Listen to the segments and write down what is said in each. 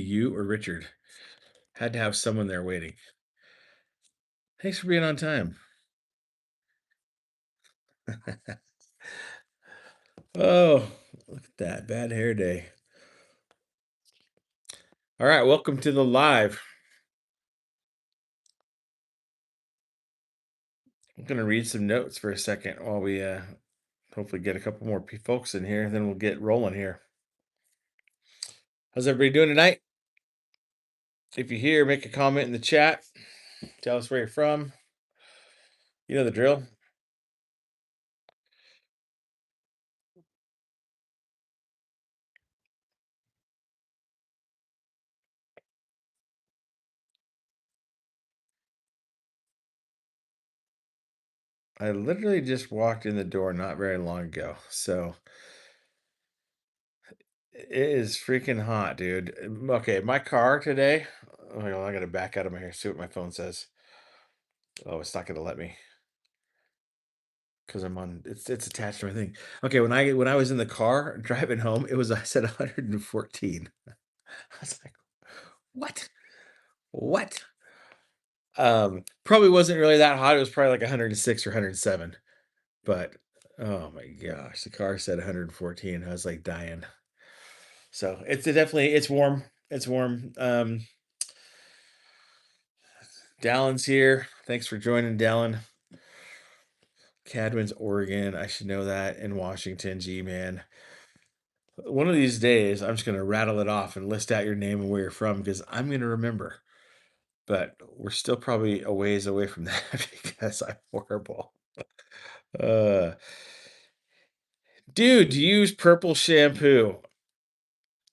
you or Richard. Had to have someone there waiting. Thanks for being on time. Oh, look at that. Bad hair day. All right, welcome to the live. I'm going to read some notes for a second while we hopefully get a couple more folks in here, then we'll get rolling here. How's everybody doing tonight? If you're here, make a comment in the chat. Tell us where you're from. You know the drill. I literally just walked in the door not very long ago. So it is freaking hot, dude. Okay, my car today. Oh, hang on, I gotta back out of my hair, see what my phone says. Oh, it's not gonna let me because I'm on it's attached to my thing. Okay, when I was in the car driving home, it was I said 114. I was like, what? What? Probably wasn't really that hot. It was probably like 106 or 107. But oh my gosh, the car said 114. I was like dying. So it's warm. It's warm. Dallin's here. Thanks for joining, Dallin. Cadwin's Oregon. I should know that. In Washington, G man. One of these days, I'm just gonna rattle it off and list out your name and where you're from because I'm gonna remember. But we're still probably a ways away from that because I'm horrible. Uh, dude, do you use purple shampoo?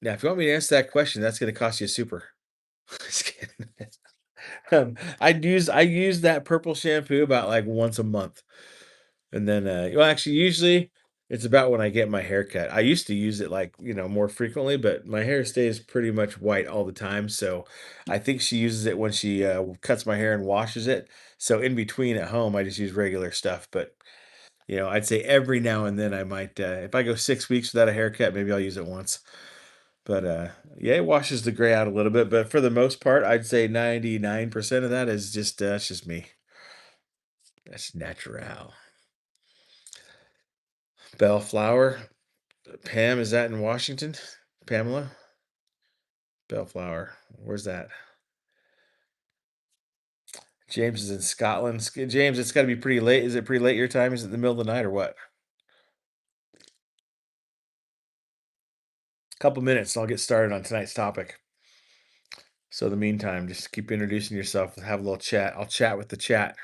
Now, if you want me to answer that question, that's gonna cost you a super. Just kidding. I use that purple shampoo about like once a month. And then, well, actually, usually it's about when I get my hair cut. I used to use it like, more frequently, but my hair stays pretty much white all the time. So I think she uses it when she cuts my hair and washes it. So in between at home, I just use regular stuff. But, I'd say every now and then I might, if I go 6 weeks without a haircut, maybe I'll use it once. But yeah, it washes the gray out a little bit. But for the most part, I'd say 99% of that is just, that's just me. That's natural. Bellflower. Pam, is that in Washington? Pamela? Bellflower. Where's that? James is in Scotland. James, it's got to be pretty late. Is it pretty late your time? Is it the middle of the night or what? A couple minutes and I'll get started on tonight's topic. So in the meantime, just keep introducing yourself. Have a little chat. I'll chat with the chat.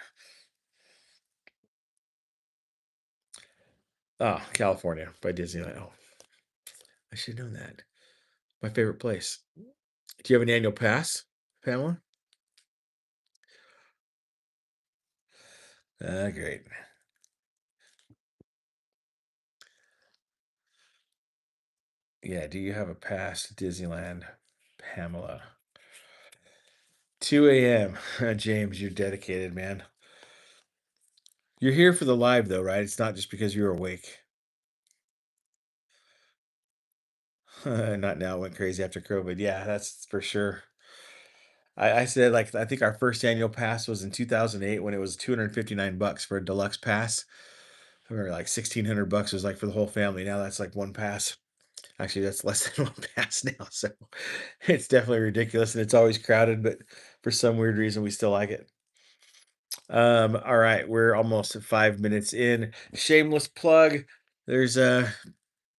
Oh, California by Disneyland. Oh, I should know that. My favorite place. Do you have an annual pass, Pamela? Great. Yeah, do you have a pass to Disneyland, Pamela? 2 a.m. James, you're dedicated, man. You're here for the live though, right? It's not just because you're awake. Not now, it went crazy after COVID. Yeah, that's for sure. I said like I think our first annual pass was in 2008 when it was 259 bucks for a deluxe pass. I remember like 1600 bucks was like for the whole family. Now that's like one pass. Actually, that's less than one pass now. So it's definitely ridiculous and it's always crowded, but for some weird reason we still like it. All right, we're almost at 5 minutes in. Shameless plug. There's a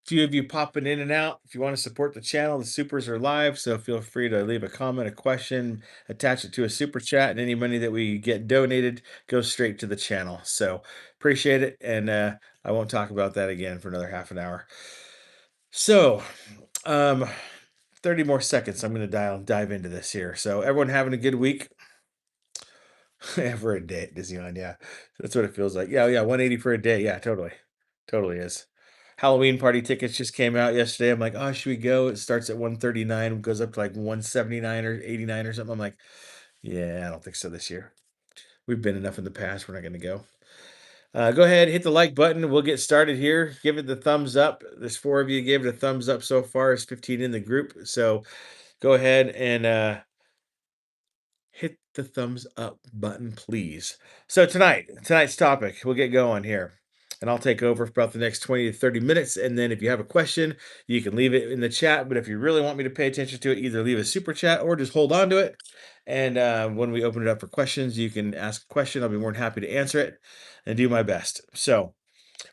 few of you popping in and out. If you want to support the channel, the supers are live, so feel free to leave a comment, a question, attach it to a super chat, and any money that we get donated goes straight to the channel. So appreciate it, and I won't talk about that again for another half an hour. So, um, 30 more seconds. I'm going to dive into this here. So everyone having a good week? Yeah, for a day at Disneyland, yeah. That's what it feels like. Yeah, yeah, 180 for a day. Yeah, totally. Totally is. Halloween party tickets just came out yesterday. I'm like, oh, should we go? It starts at 139, goes up to like 179 or 89 or something. I'm like, yeah, I don't think so this year. We've been enough in the past. We're not going to go. Go ahead, hit the like button. We'll get started here. Give it the thumbs up. There's 4 of you gave it a thumbs up so far. There's 15 in the group. So go ahead and hit the thumbs up button, please. So tonight's topic, we'll get going here. And I'll take over for about the next 20 to 30 minutes. And then if you have a question, you can leave it in the chat. But if you really want me to pay attention to it, either leave a super chat or just hold on to it. And when we open it up for questions, you can ask a question. I'll be more than happy to answer it and do my best. So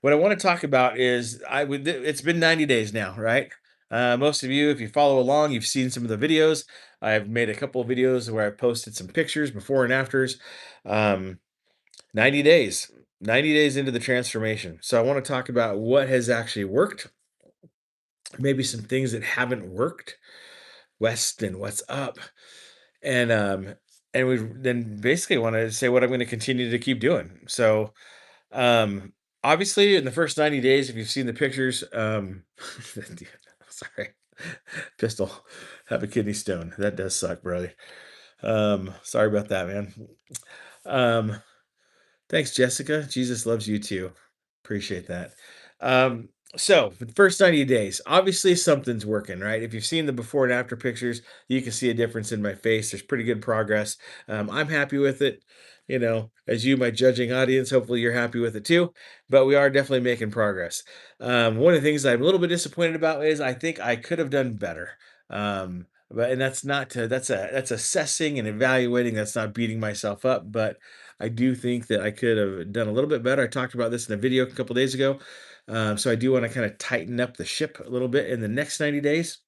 what I want to talk about is it's been 90 days now, right? Most of you, if you follow along, you've seen some of the videos. I've made a couple of videos where I've posted some pictures before and afters. Um, 90 days, 90 days into the transformation. So I want to talk about what has actually worked, maybe some things that haven't worked. Weston, what's up? And we then basically want to say what I'm going to continue to keep doing. So um, obviously, in the first 90 days, if you've seen the pictures, sorry, pistol, have a kidney stone. That does suck, brother. Sorry about that, man. Um, Thanks, Jessica. Jesus loves you too. Appreciate that. So for the first 90 days, obviously something's working, right? If you've seen the before and after pictures, you can see a difference in my face. There's pretty good progress. I'm happy with it. As you, my judging audience, hopefully you're happy with it too. But we are definitely making progress. One of the things I'm a little bit disappointed about is I think I could have done better. But and that's not to that's assessing and evaluating. That's not beating myself up, but I do think that I could have done a little bit better. I talked about this in a video a couple days ago. So I do want to kind of tighten up the ship a little bit in the next 90 days.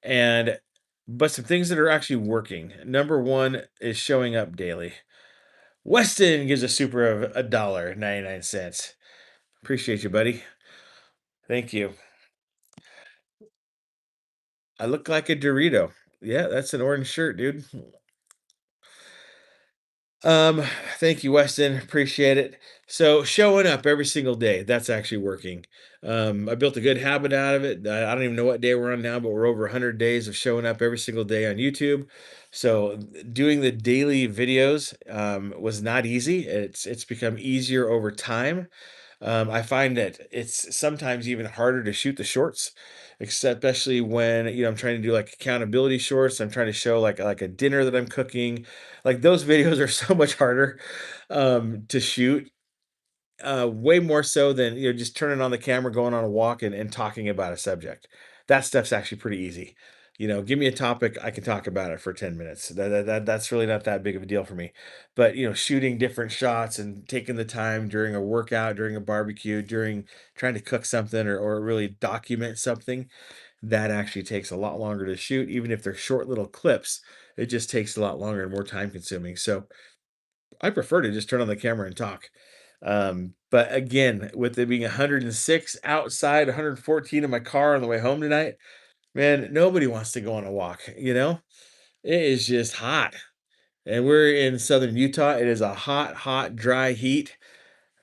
And but some things that are actually working. Number one is showing up daily. Weston gives a super of $1.99. Appreciate you, buddy. Thank you. I look like a Dorito. Yeah, that's an orange shirt, dude. Um, Thank you, Weston. Appreciate it. So showing up every single day, that's actually working. I built a good habit out of it. I don't even know what day we're on now, but we're over 100 days of showing up every single day on YouTube. So doing the daily videos was not easy. It's become easier over time. I find that it's sometimes even harder to shoot the shorts, especially when I'm trying to do like accountability shorts. I'm trying to show like a dinner that I'm cooking. Like those videos are so much harder to shoot, way more so than just turning on the camera, going on a walk, and talking about a subject. That stuff's actually pretty easy. Give me a topic, I can talk about it for 10 minutes. That's really not that big of a deal for me. But shooting different shots and taking the time during a workout, during a barbecue, during trying to cook something or really document something, that actually takes a lot longer to shoot. Even if they're short little clips, it just takes a lot longer and more time consuming. So I prefer to just turn on the camera and talk. But again, with it being 106 outside, 114 in my car on the way home tonight, man, nobody wants to go on a walk. It is just hot. And we're in southern Utah. It is a hot, hot, dry heat.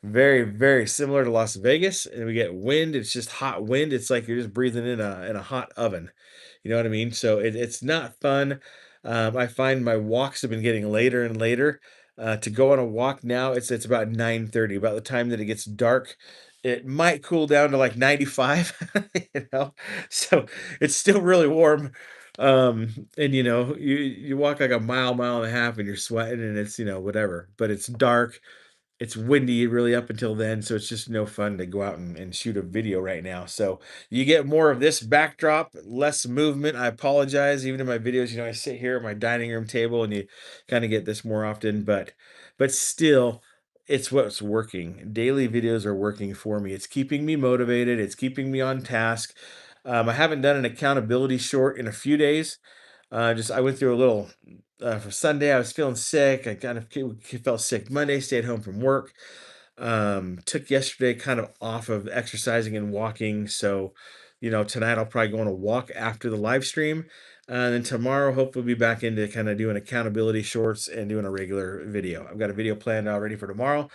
Very, very similar to Las Vegas. And we get wind. It's just hot wind. It's like you're just breathing in a hot oven. You know what I mean? So it's not fun. I find my walks have been getting later and later. To go on a walk now, it's about 9:30. About the time that it gets dark, it might cool down to like 95. you know, so it's still really warm. And you walk like a mile and a half, and you're sweating, and it's whatever. But it's dark, it's windy really up until then, so it's just no fun to go out and shoot a video right now. So you get more of this backdrop, less movement. I apologize. Even in my videos, I sit here at my dining room table and you kind of get this more often, but still it's what's working. Daily videos are working for me. It's keeping me motivated, it's keeping me on task. I haven't done an accountability short in a few days. Just I went through a little for Sunday. I was feeling sick. I kind of felt sick Monday. Stayed home from work. Took yesterday kind of off of exercising and walking. So, tonight I'll probably go on a walk after the live stream. And then tomorrow, hopefully, be back into kind of doing accountability shorts and doing a regular video. I've got a video planned already for tomorrow.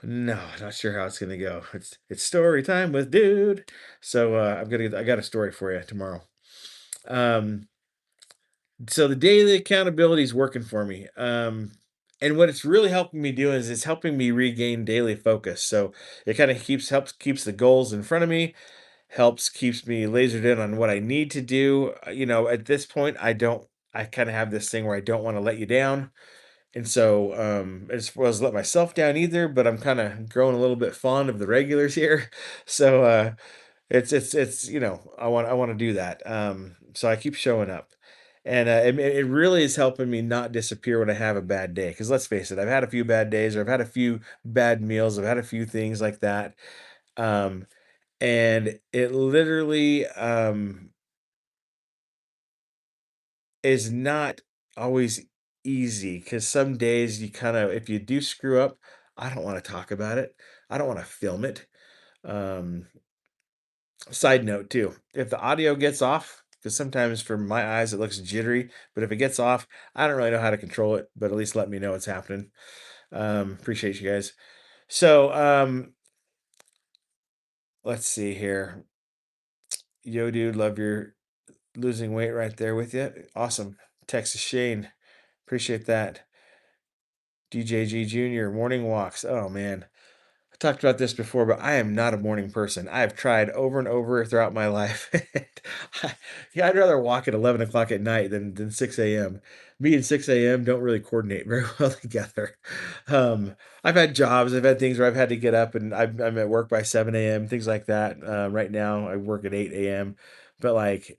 No, not sure how it's gonna go. It's story time with dude. So I got a story for you tomorrow. Um, so the daily accountability is working for me. And what it's really helping me do is it's helping me regain daily focus. So it kind of keeps the goals in front of me, helps keeps me lasered in on what I need to do. At this point, I kind of have this thing where I don't want to let you down. And so, as well as let myself down either, but I'm kind of growing a little bit fond of the regulars here. So, I want to do that. So I keep showing up. And it really is helping me not disappear when I have a bad day. Because let's face it, I've had a few bad days, or I've had a few bad meals, I've had a few things like that. Um, and it literally is not always easy because some days you kind of, if you do screw up, I don't want to talk about it. I don't want to film it. Um, Side note too, if the audio gets off, because sometimes from my eyes it looks jittery, but if it gets off, I don't really know how to control it, but at least let me know what's happening. Appreciate you guys. So, let's see here. Yo, dude, love your losing weight right there with you. Awesome. Texas Shane. Appreciate that. DJG Jr. Morning walks. Oh man. I talked about this before, but I am not a morning person. I have tried over and over throughout my life. Yeah, I'd rather walk at 11 o'clock at night than 6 a.m. Me and 6 a.m. don't really coordinate very well together. Um, I've had jobs, I've had things where I've had to get up and I'm at work by 7 a.m., things like that. Right now, I work at 8 a.m. But like,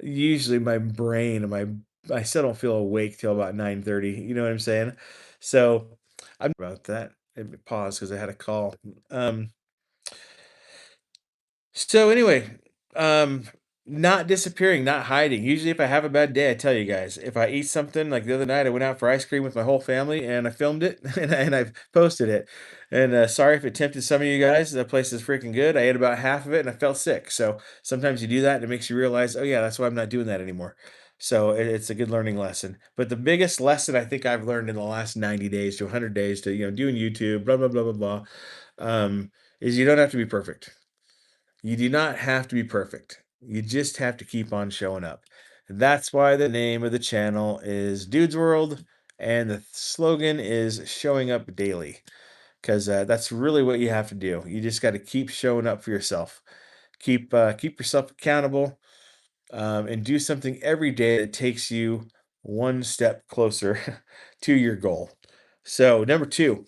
usually my brain and I still don't feel awake till about 9:30. You know what I'm saying? So I'm about that. Let me pause because I had a call. Um, so anyway, um, not disappearing, not hiding. Usually, if I have a bad day, I tell you guys. If I eat something, like the other night, I went out for ice cream with my whole family, and I filmed it and I've posted it. And sorry if it tempted some of you guys. The place is freaking good. I ate about half of it, and I felt sick. So sometimes you do that, and it makes you realize, oh yeah, that's why I'm not doing that anymore. So it's a good learning lesson. But the biggest lesson I think I've learned in the last 90 days to 100 days to doing YouTube, blah blah blah blah blah, is you don't have to be perfect. You do not have to be perfect. You just have to keep on showing up. That's why the name of the channel is Dude's World and the slogan is showing up daily because that's really what you have to do. You just got to keep showing up for yourself. Keep yourself accountable and do something every day that takes you one step closer to your goal. So, number two,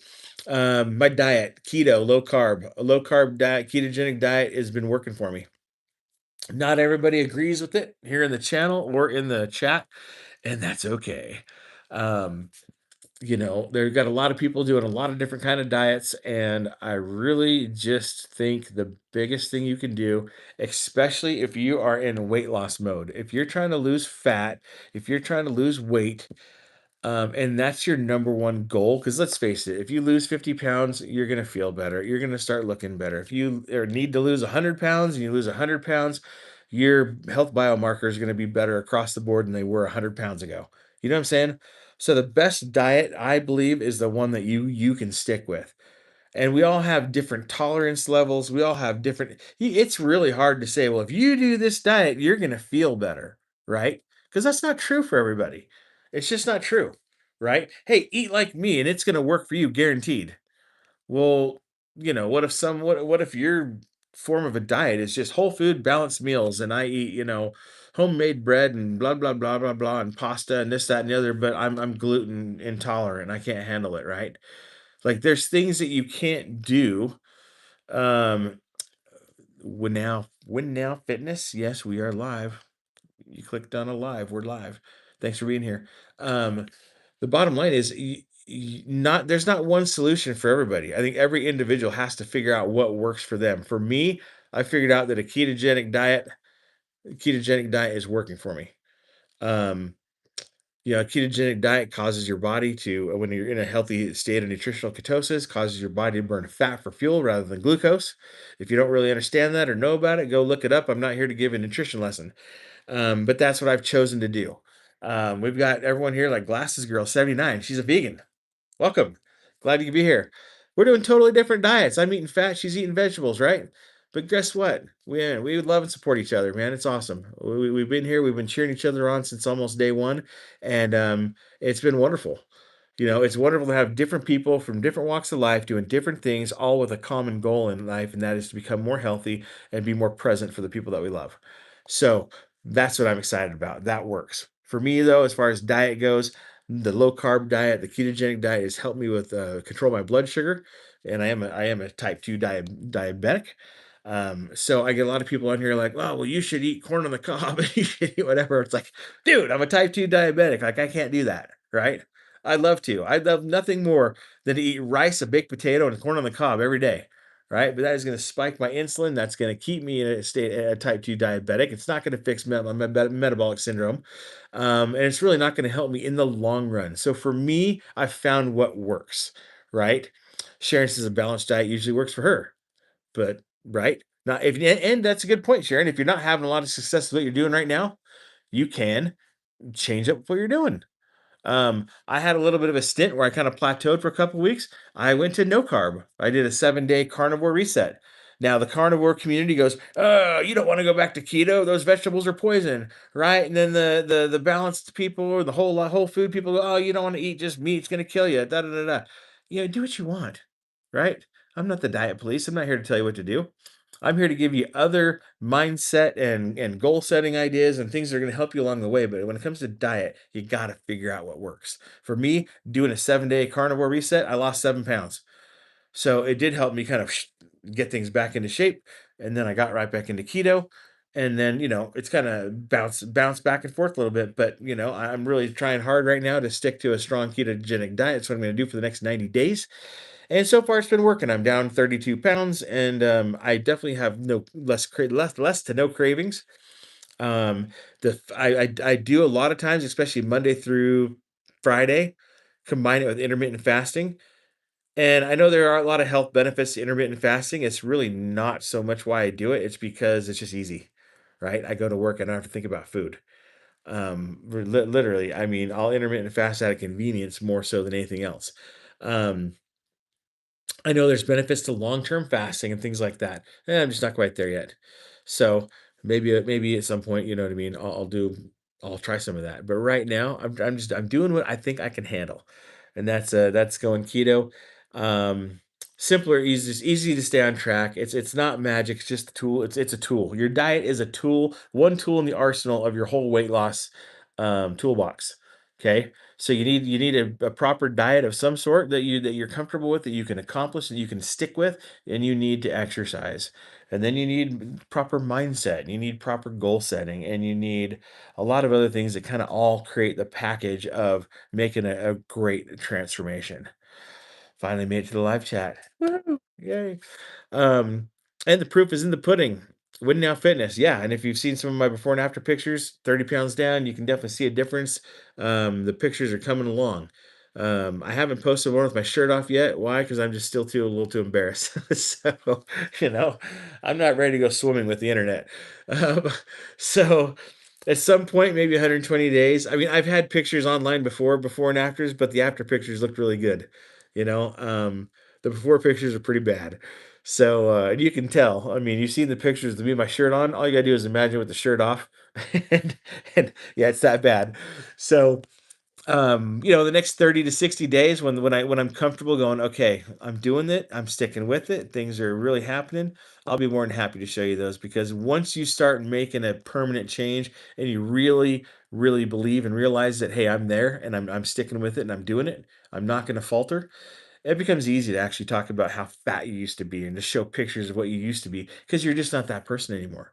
my diet, keto, low carb diet, ketogenic diet has been working for me. Not everybody agrees with it here in the channel or in the chat, and that's okay. Um, they've got a lot of people doing a lot of different kind of diets, and I really just think the biggest thing you can do, especially if you are in weight loss mode, if you're trying to lose fat, if you're trying to lose weight, and that's your number one goal. Because let's face it, if you lose 50 pounds, you're going to feel better. You're going to start looking better. If you need to lose 100 pounds and you lose 100 pounds, your health biomarkers are going to be better across the board than they were 100 pounds ago. You know what I'm saying? So the best diet, I believe, is the one that you can stick with. And we all have different tolerance levels. We all have different. It's really hard to say, well, if you do this diet, you're going to feel better, right? Because that's not true for everybody. It's just not true, right? Hey, eat like me and it's going to work for you, guaranteed. Well, what if your form of a diet is just whole food balanced meals and I eat, homemade bread and blah blah blah blah blah and pasta and this, that, and the other, but I'm gluten intolerant. I can't handle it, right? Like there's things that you can't do. Um, when now fitness. Yes, we are live. You clicked on a live. We're live. Thanks for being here. Um, the bottom line is not there's not one solution for everybody. I think every individual has to figure out what works for them. For me, I figured out that a ketogenic diet is working for me. Um, a ketogenic diet causes your body to, when you're in a healthy state of nutritional ketosis, causes your body to burn fat for fuel rather than glucose. If you don't really understand that or know about it, go look it up. I'm not here to give a nutrition lesson, but that's what I've chosen to do. We've got everyone here like Glasses Girl 79. She's a vegan. Welcome. Glad you could be here. We're doing totally different diets. I'm eating fat, she's eating vegetables, right? But guess what? We would love and support each other, man. It's awesome. We've been here, we've been cheering each other on since almost day one, and it's been wonderful. It's wonderful to have different people from different walks of life doing different things, all with a common goal in life, and that is to become more healthy and be more present for the people that we love. So that's what I'm excited about. That works. For me, though, as far as diet goes, the low carb diet, the ketogenic diet has helped me with control my blood sugar, and I am a type 2 diabetic. So I get a lot of people on here like, oh, well, you should eat corn on the cob and you should eat whatever. It's like, dude, I'm a type 2 diabetic. Like, I can't do that. Right. I'd love to. I'd love nothing more than to eat rice, a baked potato, and corn on the cob every day, right? But that is going to spike my insulin. That's going to keep me in a state a type 2 diabetic. It's not going to fix my metabolic syndrome. And it's really not going to help me in the long run. So for me, I've found what works, right? Sharon says a balanced diet usually works for her, but right? Not if and that's a good point, Sharon. If you're not having a lot of success with what you're doing right now, you can change up what you're doing. I had a little bit of a stint where I kind of plateaued for a couple weeks. I went to no carb. I did a 7-day carnivore reset. Now the carnivore community goes, "Oh, you don't want to go back to keto. Those vegetables are poison, right?" And then the balanced people or the whole food people go, "Oh, you don't want to eat just meat. It's going to kill you." Da da da da. Do what you want, right? I'm not the diet police. I'm not here to tell you what to do. I'm here to give you other mindset and goal setting ideas and things that are going to help you along the way. But when it comes to diet, you got to figure out what works. For me, doing a 7-day carnivore reset, I lost 7 pounds. So it did help me kind of get things back into shape. And then I got right back into keto. And then, it's kind of bounce back and forth a little bit. But, I'm really trying hard right now to stick to a strong ketogenic diet. That's what I'm going to do for the next 90 days. And so far, it's been working. I'm down 32 pounds, and I definitely have no less to no cravings. Um, I do a lot of times, especially Monday through Friday, combine it with intermittent fasting. And I know there are a lot of health benefits to intermittent fasting. It's really not so much why I do it. It's because it's just easy, right? I go to work and I don't have to think about food. Literally, I mean, I'll intermittent fast out of convenience more so than anything else. Um, I know there's benefits to long-term fasting and things like that. I'm just not quite there yet. So maybe at some point, you know what I mean. I'll try some of that. But right now, I'm doing what I think I can handle, and that's going keto. Um, Simpler, easy to stay on track. It's not magic. It's just a tool. It's a tool. Your diet is a tool, one tool in the arsenal of your whole weight loss toolbox. Okay, so you need a proper diet of some sort that you're comfortable with, that you can accomplish, that you can stick with, and you need to exercise. And then you need proper mindset, and you need proper goal setting, and you need a lot of other things that kind of all create the package of making a great transformation. Finally made it to the live chat. Woo! Yay. Um, and the proof is in the pudding. Win Now Fitness, yeah. And if you've seen some of my before and after pictures, 30 pounds down, you can definitely see a difference. The pictures are coming along. I haven't posted one with my shirt off yet. Why? Because I'm just still a little too embarrassed. So, you know, I'm not ready to go swimming with the internet. Um, so at some point, maybe 120 days. I mean, I've had pictures online before and afters, but the after pictures looked really good. You know, the before pictures are pretty bad. So, and you can tell. I mean, you've seen the pictures of me with my shirt on. All you gotta do is imagine with the shirt off, and, and yeah, it's that bad. So, the next 30 to 60 days, when I'm comfortable going, okay, I'm doing it, I'm sticking with it, things are really happening. I'll be more than happy to show you those, because once you start making a permanent change and you really, really believe and realize that, hey, I'm there and I'm sticking with it and I'm doing it, I'm not going to falter. It becomes easy to actually talk about how fat you used to be and to show pictures of what you used to be, because you're just not that person anymore.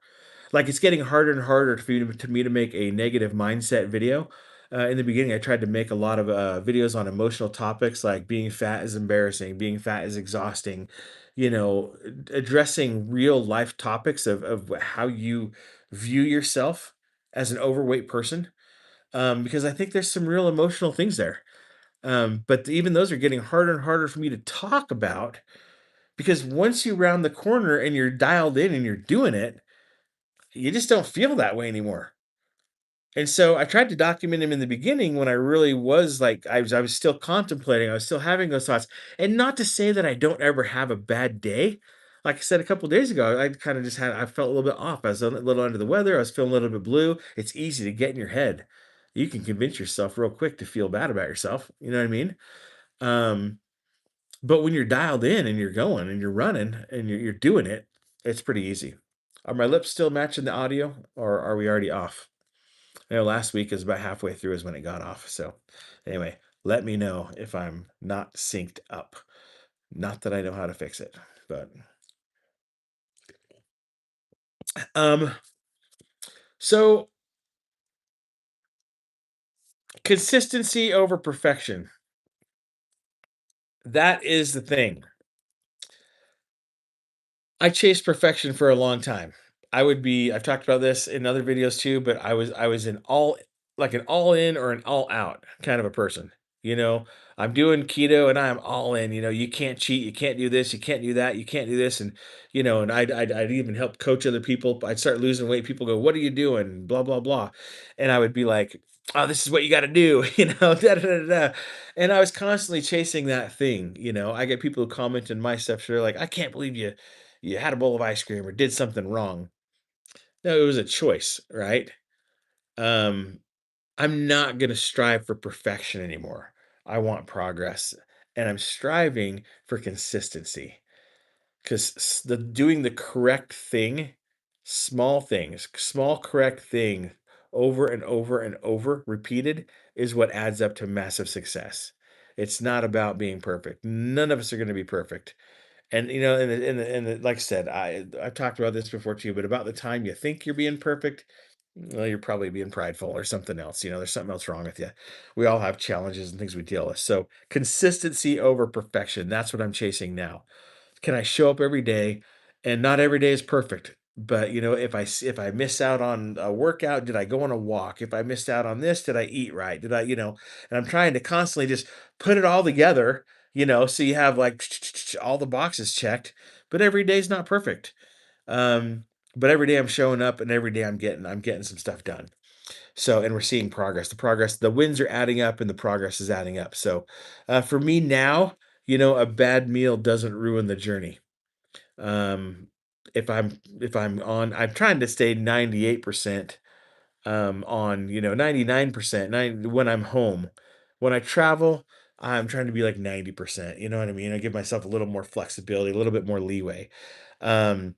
Like, it's getting harder and harder to me to make a negative mindset video. In the beginning, I tried to make a lot of videos on emotional topics like being fat is embarrassing, being fat is exhausting, addressing real life topics of how you view yourself as an overweight person. Because I think there's some real emotional things there. But even those are getting harder and harder for me to talk about, because once you round the corner and you're dialed in and you're doing it, you just don't feel that way anymore. And so I tried to document him in the beginning when I really was like, I was still contemplating, I was still having those thoughts. And not to say that I don't ever have a bad day. Like I said a couple days ago, I felt a little bit off. I was a little under the weather. I was feeling a little bit blue. It's easy to get in your head. you can convince yourself real quick to feel bad about yourself. You know what I mean? Um, but when you're dialed in and you're going and you're running and you're doing it, it's pretty easy. Are my lips still matching the audio, or are we already off? I know last week is about halfway through is when it got off. So anyway, let me know if I'm not synced up. Not that I know how to fix it, but um so consistency over perfection. That is the thing. I chased perfection for a long time. I've talked about this in other videos too, but I was an all like an all in or an all out kind of a person. You know, I'm doing keto and I'm all in. You can't cheat, you can't do this, you can't do that, you can't do this, and and I'd even help coach other people. I'd start losing weight. People go, "What are you doing?" Blah blah blah, and I would be like, "Oh, this is what you got to do," da, da, da, da. And I was constantly chasing that thing. I get people who comment on my stuff. They're like, "I can't believe you had a bowl of ice cream or did something wrong." No, it was a choice, right? Um, I'm not going to strive for perfection anymore. I want progress, and I'm striving for consistency because the doing the correct thing, small things, small correct thing over and over and over repeated is what adds up to massive success. It's not about being perfect. None of us are going to be perfect. And like I said, I've talked about this before too, but about the time you think you're being perfect, well, you're probably being prideful or something else. There's something else wrong with you. We all have challenges and things we deal with. So consistency over perfection. That's what I'm chasing now. Can I show up every day? And not every day is perfect. But if I miss out on a workout, did I go on a walk? If I missed out on this, did I eat right? Did I? And I'm trying to constantly just put it all together, so you have like all the boxes checked, but every day's not perfect. Um, but every day I'm showing up and every day I'm getting some stuff done. So, and we're seeing progress. The wins are adding up and the progress is adding up. So, for me now, a bad meal doesn't ruin the journey. Um, I'm trying to stay 98% on 99% when I'm home. When I travel, I'm trying to be like 90%. You know what I mean? I give myself a little more flexibility, a little bit more leeway. Um,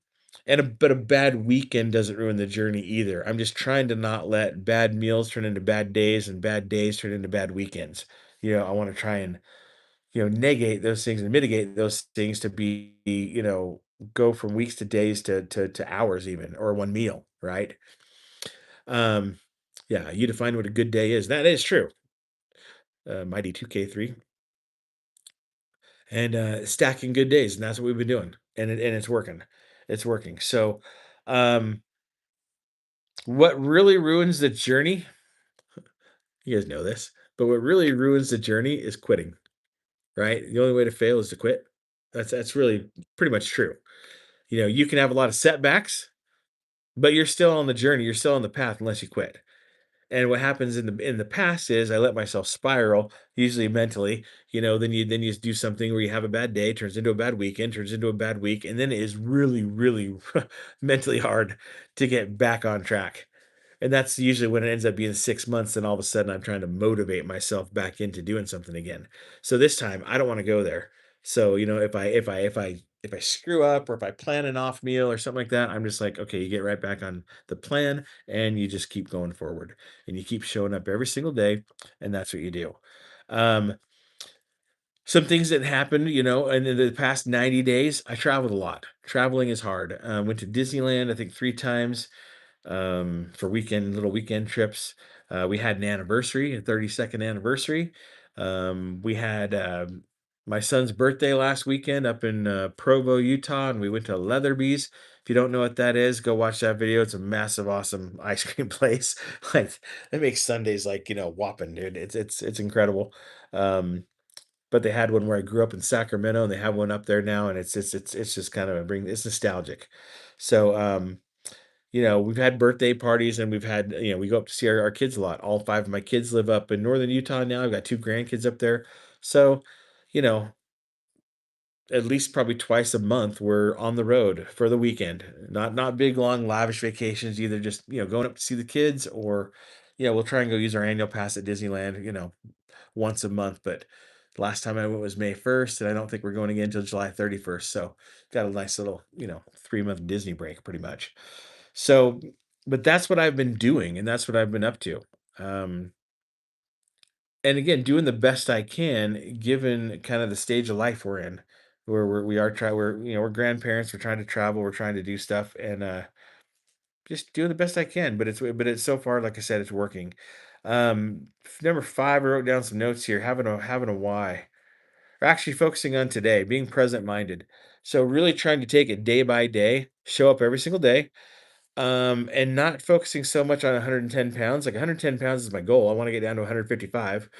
but a bad weekend doesn't ruin the journey either. I'm just trying to not let bad meals turn into bad days and bad days turn into bad weekends. I want to try and negate those things and mitigate those things to be, go from weeks to days to hours even, or one meal, right? Um, yeah, you define what a good day is. That is true. Mighty 2K3 and stacking good days, and that's what we've been doing, and it's working. It's working. So, um, what really ruins the journey? You guys know this, but what really ruins the journey is quitting. Right? The only way to fail is to quit. That's really pretty much true. You can have a lot of setbacks, but you're still on the journey, you're still on the path unless you quit. And what happens in the past is I let myself spiral, usually mentally. Then you do something where you have a bad day, turns into a bad weekend, turns into a bad week, and then it is really, really mentally hard to get back on track. And that's usually when it ends up being 6 months, and all of a sudden I'm trying to motivate myself back into doing something again. So this time I don't wanna go there. So, if I screw up or if I plan an off meal or something like that, I'm just like, "Okay," you get right back on the plan and you just keep going forward. And you keep showing up every single day, and that's what you do. Um, some things that happened, and in the past 90 days, I traveled a lot. Traveling is hard. Went to Disneyland, I think 3 times for little weekend trips. We had an anniversary, a 32nd anniversary. We had my son's birthday last weekend up in Provo, Utah, and we went to Leatherby's. If you don't know what that is, go watch that video. It's a massive, awesome ice cream place. Like they make Sundays like whopping, dude. It's incredible. Um, but they had one where I grew up in Sacramento, and they have one up there now, and it's just kind of it's nostalgic. So we've had birthday parties and we've had, we go up to see our kids a lot. All 5 of my kids live up in northern Utah now. I've got 2 grandkids up there. So, you know, at least probably twice a month we're on the road for the weekend. Not big long lavish vacations, either just, going up to see the kids or Yeah, we'll try and go use our annual pass at Disneyland, once a month. But last time I went was May 1st, and I don't think we're going again until July 31st. So got a nice little, 3-month Disney break pretty much. So, but that's what I've been doing, and that's what I've been up to. Um, and again, doing the best I can given kind of the stage of life we're in, where we are try we're we're grandparents, we're trying to travel, we're trying to do stuff, and just doing the best I can. But it's so far, like I said, it's working. Number five, I wrote down some notes here. Having a why, or actually focusing on today, being present minded. So really trying to take it day by day, show up every single day, and not focusing so much on 110 pounds. Like 110 pounds is my goal. I want to get down to 155.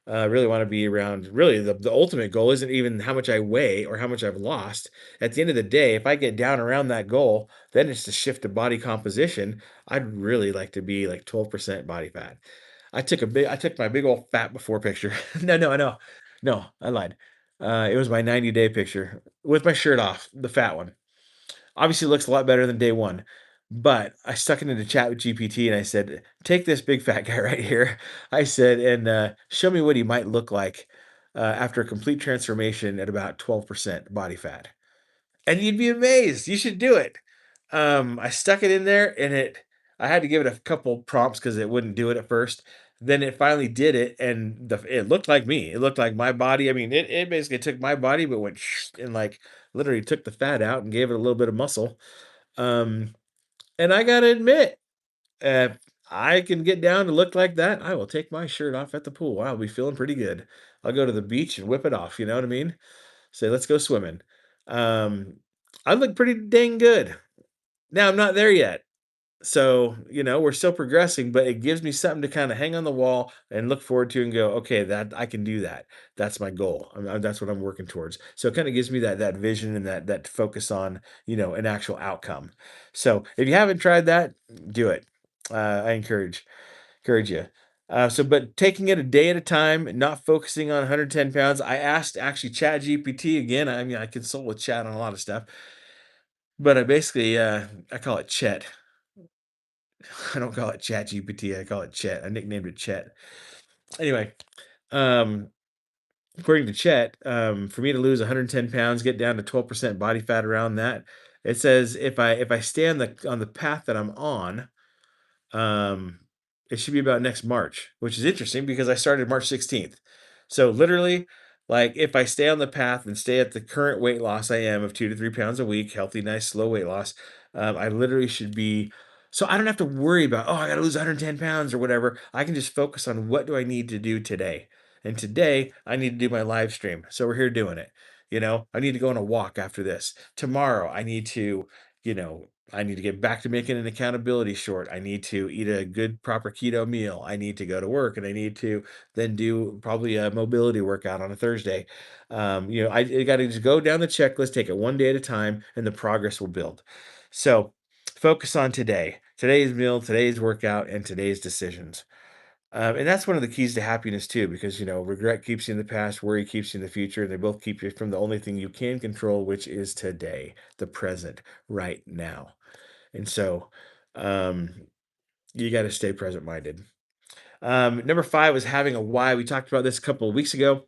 I really want to be around. Really, the ultimate goal isn't even how much I weigh or how much I've lost. At the end of the day, if I get down around that goal, then it's to shift to body composition. I'd really like to be like 12% body fat. I took my big old fat before picture. No, I lied. It was my 90-day picture with my shirt off, the fat one. Obviously looks a lot better than day one. But I stuck it into chat with GPT and I said, take this big fat guy right here. I said, and show me what he might look like after a complete transformation at about 12% body fat. And you'd be amazed. You should do it. I stuck it in there and I had to give it a couple prompts because it wouldn't do it at first. Then it finally did it, and it looked like me. It looked like my body. I mean, it basically took my body, but went and like literally took the fat out and gave it a little bit of muscle. Um, and I gotta admit, if I can get down to look like that, I will take my shirt off at the pool. I'll be feeling pretty good. I'll go to the beach and whip it off. You know what I mean? Say, let's go swimming. Um, I look pretty dang good. Now I'm not there yet. So, we're still progressing, but it gives me something to kind of hang on the wall and look forward to and go, okay, that I can do that. That's my goal. That's what I'm working towards. So it kind of gives me that vision and that focus on, an actual outcome. So if you haven't tried that, do it. I encourage you. But taking it a day at a time, not focusing on 110 pounds. I asked actually Chat GPT again. I mean, I consult with Chat on a lot of stuff, but I basically, I call it Chet. I don't call it Chat GPT. I call it Chet. I nicknamed it Chet. Anyway, um, according to Chet, for me to lose 110 pounds, get down to 12% body fat around that, it says if I stay on the path that I'm on, um, it should be about next March, which is interesting because I started March 16th. So literally, like if I stay on the path and stay at the current weight loss I am of 2 to 3 pounds a week, healthy, nice, slow weight loss, I literally should be. So I don't have to worry about, oh, I got to lose 110 pounds or whatever. I can just focus on what do I need to do today. And today I need to do my live stream. So we're here doing it. I need to go on a walk after this. Tomorrow you know, I need to get back to making an accountability short. I need to eat a good, proper keto meal. I need to go to work and I need to then do probably a mobility workout on a Thursday. I got to just go down the checklist, take it one day at a time, and the progress will build. So focus on today's meal, today's workout, and today's decisions. And that's one of the keys to happiness too, because regret keeps you in the past, worry keeps you in the future, and they both keep you from the only thing you can control, which is today, the present, right now. And so, um, you got to stay present minded. Number five was having a why. We talked about this a couple of weeks ago,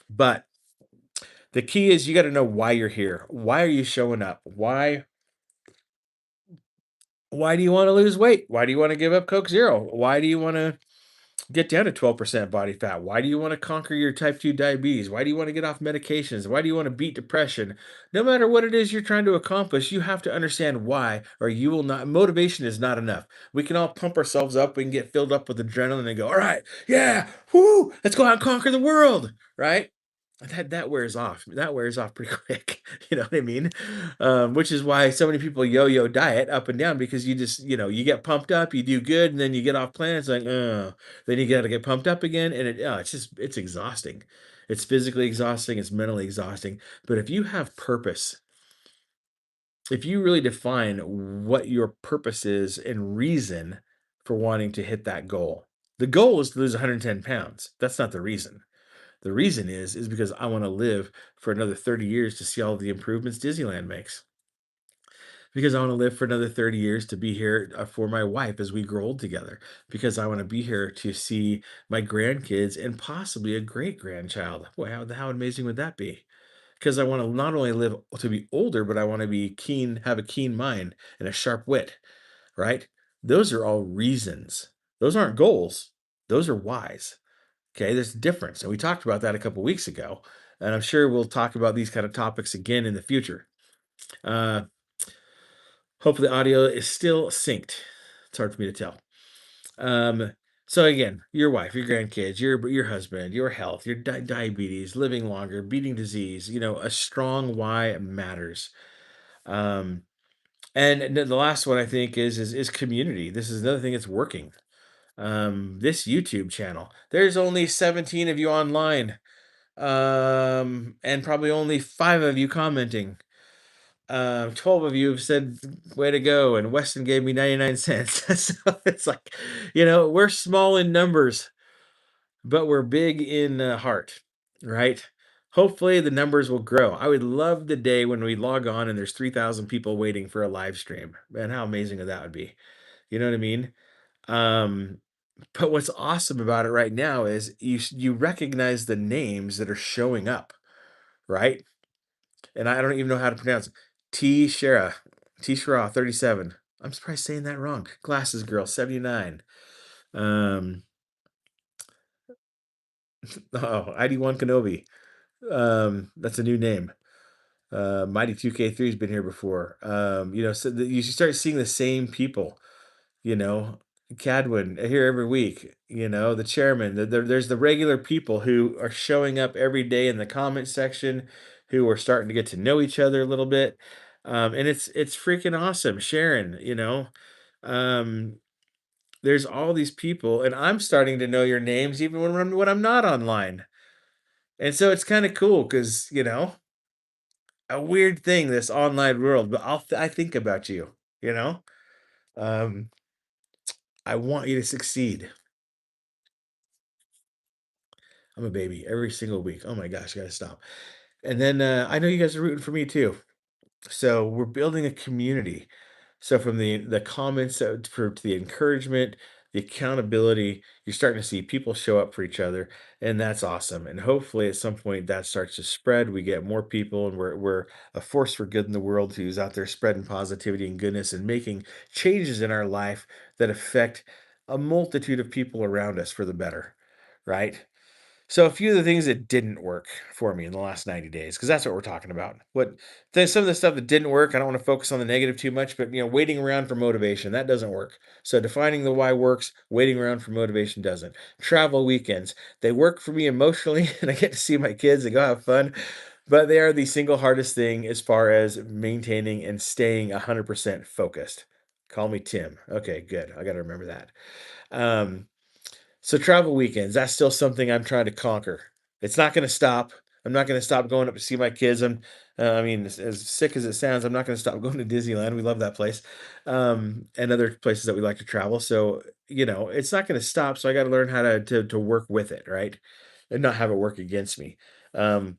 but the key is you got to know why you're here. Why are you showing up? Why do you want to lose weight? Why do you want to give up Coke Zero? Why do you want to get down to 12% body fat? Why do you want to conquer your type 2 diabetes? Why do you want to get off medications? Why do you want to beat depression? No matter what it is you're trying to accomplish, you have to understand why, or you will not. Motivation is not enough. We can all pump ourselves up. We can get filled up with adrenaline and go, all right, yeah, whoo, let's go out and conquer the world, right? That wears off. That wears off pretty quick. You know what I mean? Which is why so many people yo-yo diet up and down because you just, you get pumped up, you do good, and then you get off plan. It's like, then you got to get pumped up again, and it's exhausting. It's physically exhausting. It's mentally exhausting. But if you have purpose, if you really define what your purpose is and reason for wanting to hit that goal, the goal is to lose 110 pounds. That's not the reason. The reason is because I want to live for another 30 years to see all the improvements Disneyland makes. because I want to live for another 30 years to be here for my wife as we grow old together, because I want to be here to see my grandkids and possibly a great grandchild. Boy, how amazing would that be? Because I want to not only live to be older, but I want to be keen, have a keen mind and a sharp wit, right? Those are all reasons. Those aren't goals. Those are whys. Okay, there's a difference. And we talked about that a couple weeks ago. And I'm sure we'll talk about these kind of topics again in the future. Uh, Hopefully, the audio is still synced. It's hard for me to tell. Um, so again, your wife, your grandkids, your husband, your health, your diabetes, living longer, beating disease. A strong why matters. Um, and the last one I think is community. This is another thing that's working. This YouTube channel. There's only 17 of you online, and probably only 5 of you commenting. 12 of you have said way to go, and Weston gave me 99 cents. So it's like, we're small in numbers, but we're big in heart, right? Hopefully the numbers will grow. I would love the day when we log on and there's 3,000 people waiting for a live stream. Man, how amazing that would be. You know what I mean? Um, but what's awesome about it right now is you recognize the names that are showing up, right? And I don't even know how to pronounce it. T Shara, T Shara 37. I'm surprised saying that wrong. Glasses Girl 79. Um, oh, ID1 Kenobi. That's a new name. Mighty 2K3 has been here before. So you start seeing the same people, you know, Cadwin here every week, the chairman. There's the regular people who are showing up every day in the comment section, who are starting to get to know each other a little bit. And it's freaking awesome. Sharon, um, there's all these people, and I'm starting to know your names even when I'm not online. And so it's kind of cool because, a weird thing, this online world, but I think about you, you know? Um, I want you to succeed. I'm a baby every single week. Oh my gosh, I gotta stop. And then I know you guys are rooting for me too. So we're building a community. So from the comments to the encouragement, the accountability, you're starting to see people show up for each other, and that's awesome. And hopefully, at some point, that starts to spread. We get more people, and we're a force for good in the world who's out there spreading positivity and goodness and making changes in our life that affect a multitude of people around us for the better, right? So a few of the things that didn't work for me in the last 90 days, because that's what we're talking about. Some of the stuff that didn't work, I don't want to focus on the negative too much, but waiting around for motivation, that doesn't work. So defining the why works, waiting around for motivation doesn't. Travel weekends, they work for me emotionally, and I get to see my kids and go have fun, but they are the single hardest thing as far as maintaining and staying 100% focused. Call me Tim. Okay, good. I got to remember that. Um, so travel weekends, that's still something I'm trying to conquer. It's not gonna stop. I'm not gonna stop going up to see my kids. I mean, as sick as it sounds, I'm not gonna stop going to Disneyland. We love that place, and other places that we like to travel. So it's not gonna stop. So I got to learn how to work with it, right, and not have it work against me. Um,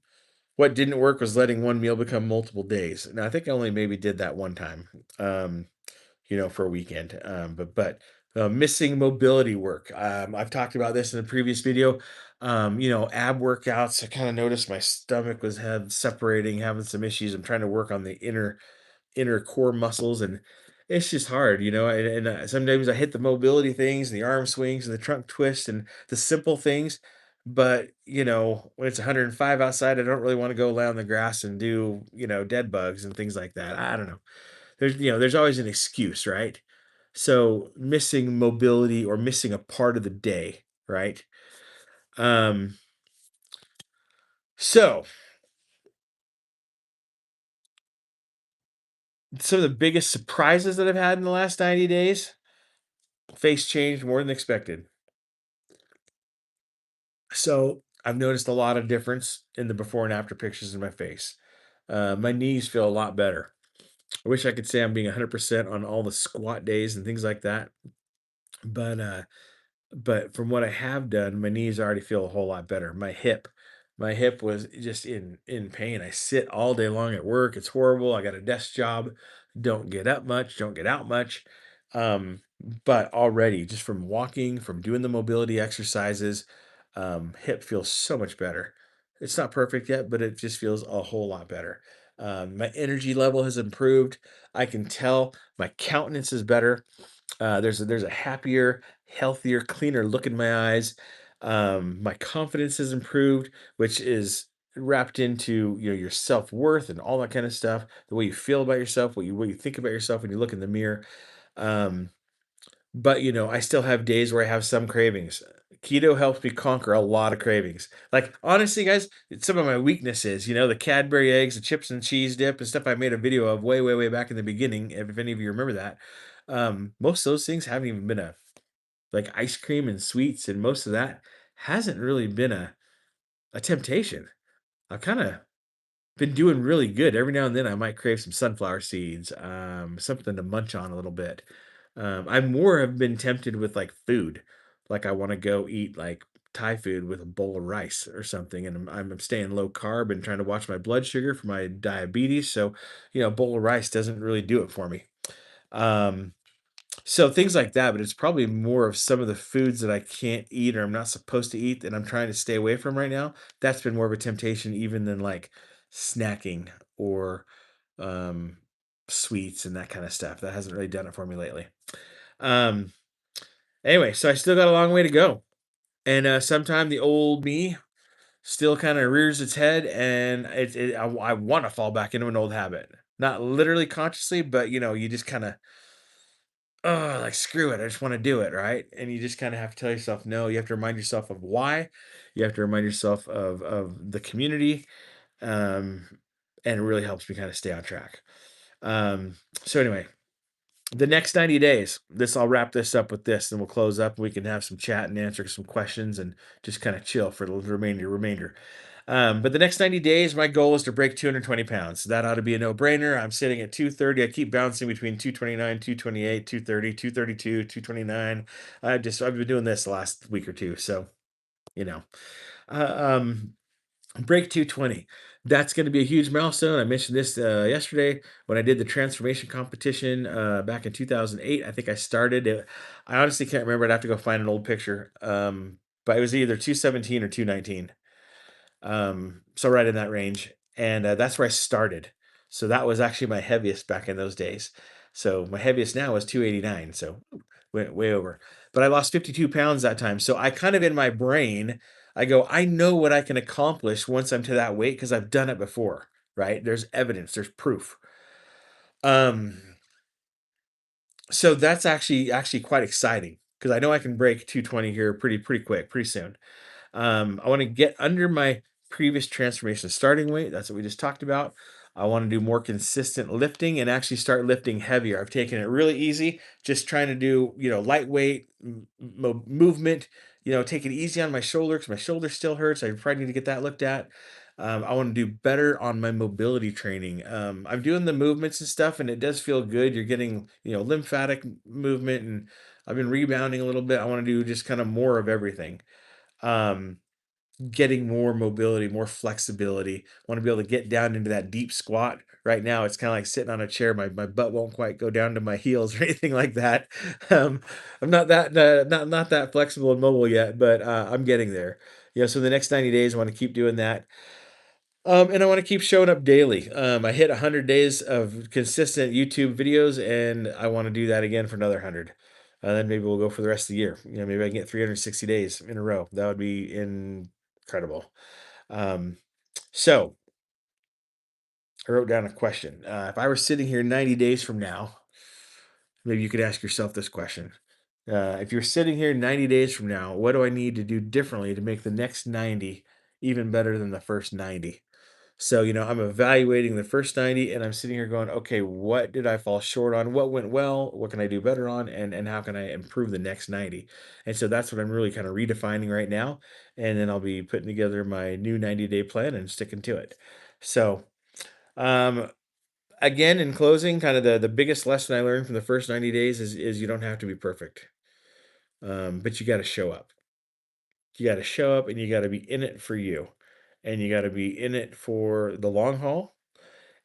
what didn't work was letting one meal become multiple days. Now I think I only maybe did that one time. For a weekend. But missing mobility work. I've talked about this in a previous video. Ab workouts. I kind of noticed my stomach was had separating, having some issues. I'm trying to work on the inner core muscles, and it's just hard, And sometimes I hit the mobility things, the arm swings, and the trunk twist, and the simple things. But when it's 105 outside, I don't really want to go lay on the grass and do dead bugs and things like that. I don't know. There's always an excuse, right? So missing mobility or missing a part of the day, right? Um, so some of the biggest surprises that I've had in the last 90 days, face changed more than expected. So I've noticed a lot of difference in the before and after pictures in my face. My knees feel a lot better. I wish I could say I'm being 100% on all the squat days and things like that, but But from what I have done, my knees already feel a whole lot better. My hip was just in pain. I sit all day long at work. It's horrible. I got a desk job. don't get up much, don't get out much. Um, but already just from walking, from doing the mobility exercises, hip feels so much better. It's not perfect yet, but it just feels a whole lot better. My energy level has improved. I can tell my countenance is better. There's a happier, healthier, cleaner look in my eyes. My confidence has improved, which is wrapped into your self-worth and all that kind of stuff, the way you feel about yourself, what you think about yourself when you look in the mirror. Um, but I still have days where I have some cravings. Keto helps me conquer a lot of cravings. Like honestly, guys, it's some of my weaknesses, the Cadbury eggs, the chips and cheese dip, and stuff I made a video of way, way, way back in the beginning. If any of you remember that, most of those things haven't even been a like ice cream and sweets, and most of that hasn't really been a temptation. I've kind of been doing really good. Every now and then I might crave some sunflower seeds, something to munch on a little bit. I more have been tempted with like food. Like I want to go eat like Thai food with a bowl of rice or something. And I'm staying low carb and trying to watch my blood sugar for my diabetes. So, a bowl of rice doesn't really do it for me. Um, so things like that, but it's probably more of some of the foods that I can't eat or I'm not supposed to eat that I'm trying to stay away from right now. That's been more of a temptation even than like snacking or um sweets and that kind of stuff. That hasn't really done it for me lately. Um anyway, so I still got a long way to go. And sometime the old me still kind of rears its head and I want to fall back into an old habit. Not literally consciously, but you just kind of oh, like screw it, I just want to do it, right? And you just kind of have to tell yourself no. You have to remind yourself of why. You have to remind yourself of the community, um, and it really helps me kind of stay on track. Um, so anyway, the next 90 days, I'll wrap this up with this, and we'll close up. And we can have some chat and answer some questions, and just kind of chill for the remainder. But the next 90 days, my goal is to break 220 pounds. That ought to be a no-brainer. I'm sitting at 230. I keep bouncing between 229, 228, 230, 232, 229. I've been doing this the last week or two. So, you know. Uh, um, Break 220. That's going to be a huge milestone. I mentioned this yesterday when I did the transformation competition back in 2008. I think I started it. I honestly can't remember. I'd have to go find an old picture. But it was either 217 or 219. So right in that range, and that's where I started. So that was actually my heaviest back in those days. So my heaviest now is 289. So way over. But I lost 52 pounds that time. So I kind of in my brain, I go, I know what I can accomplish once I'm to that weight because I've done it before, right? There's evidence, there's proof. Um, so that's actually quite exciting because I know I can break 220 here pretty quick, pretty soon. I want to get under my previous transformation starting weight. That's what we just talked about. I want to do more consistent lifting and actually start lifting heavier. I've taken it really easy, just trying to do, lightweight movement, take it easy on my shoulder because my shoulder still hurts. I probably need to get that looked at. I want to do better on my mobility training. I'm doing the movements and stuff, and it does feel good. You're getting, lymphatic movement, and I've been rebounding a little bit. I want to do just kind of more of everything. Um, Getting more mobility, more flexibility. Want to be able to get down into that deep squat. Right now, it's kind of like sitting on a chair. My butt won't quite go down to my heels or anything like that. Um, I'm not that not that flexible and mobile yet, but I'm getting there. So the next 90 days, I want to keep doing that. And I want to keep showing up daily. I hit 100 days of consistent YouTube videos, and I want to do that again for another 100. Then maybe we'll go for the rest of the year. Maybe I can get 360 days in a row. That would be incredible. Um, so I wrote down a question. If I were sitting here 90 days from now, maybe you could ask yourself this question. If you're sitting here 90 days from now, what do I need to do differently to make the next 90 even better than the first 90? So, I'm evaluating the first 90 and I'm sitting here going, okay, what did I fall short on? What went well? What can I do better on? And how can I improve the next 90? And so that's what I'm really kind of redefining right now. And then I'll be putting together my new 90-day plan and sticking to it. So, um, again, in closing, kind of the biggest lesson I learned from the first 90 days is you don't have to be perfect. But you got to show up. You got to show up and you got to be in it for you. And you got to be in it for the long haul,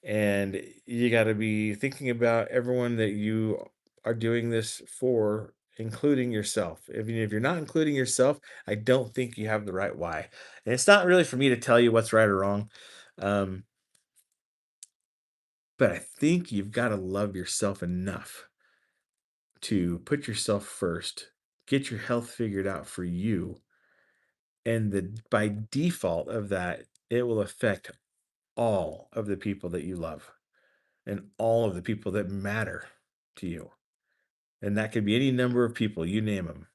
And you got to be thinking about everyone that you are doing this for, including yourself. If you're not including yourself, I don't think you have the right why. And it's not really for me to tell you what's right or wrong. Um, but I think you've got to love yourself enough to put yourself first, get your health figured out for you, and by default of that, it will affect all of the people that you love and all of the people that matter to you. And that could be any number of people, you name them.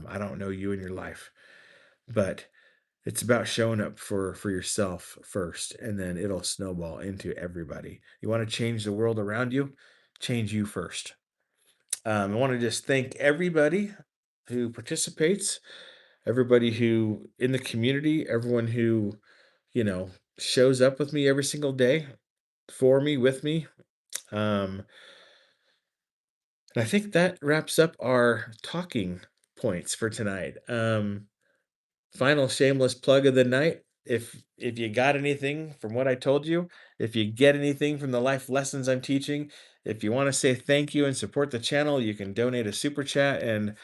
I don't know you in your life, but it's about showing up for yourself first, and then it'll snowball into everybody. You want to change the world around you, change you first. I want to just thank everybody who participates, everybody who in the community, everyone who, you know, shows up with me every single day, for me, with me. Um, and I think that wraps up our talking points for tonight. Final shameless plug of the night. If you got anything from what I told you, if you get anything from the life lessons I'm teaching, if you want to say thank you and support the channel, you can donate a super chat. And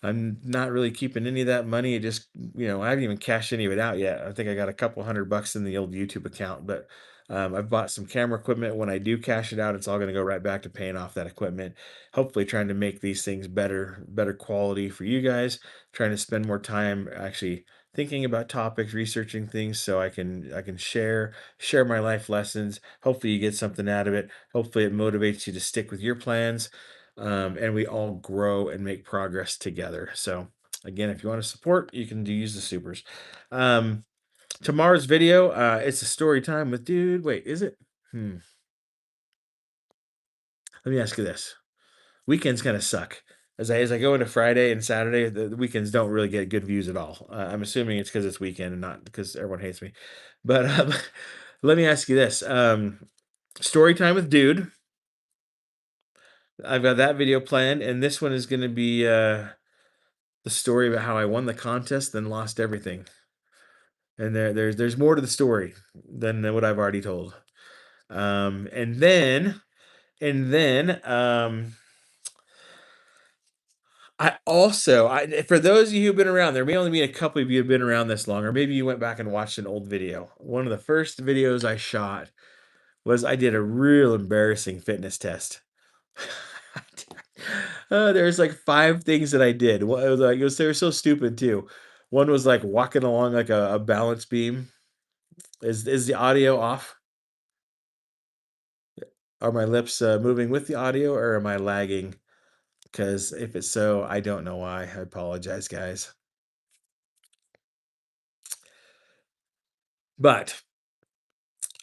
I'm not really keeping any of that money. It just, I haven't even cashed any of it out yet. I think I got a couple $100 in the old YouTube account, but I've bought some camera equipment. When I do cash it out, it's all going to go right back to paying off that equipment. Hopefully, trying to make these things better quality for you guys. Trying to spend more time actually thinking about topics, researching things, so I can share my life lessons. Hopefully, you get something out of it. Hopefully, it motivates you to stick with your plans, and we all grow and make progress together. So again, if you want to support, you can use the supers. Um, Tomorrow's video, it's a story time with dude. Wait, is it? Let me ask you this: weekends kind of suck. As I go into Friday and Saturday, the weekends don't really get good views at all. I'm assuming it's because it's weekend and not because everyone hates me. But let me ask you this: story time with dude. I've got that video planned, and this one is going to be the story about how I won the contest, then lost everything. And there's more to the story than what I've already told. And then I for those of you who've been around, there may only be a couple of you who've been around this long, or maybe you went back and watched an old video. One of the first videos I shot was I did a real embarrassing fitness test. There's like five things that I did. It was like they were so stupid too. One was like walking along like a balance beam. Is the audio off? Are my lips moving with the audio, or am I lagging? Because if it's so, I don't know why. I apologize, guys. But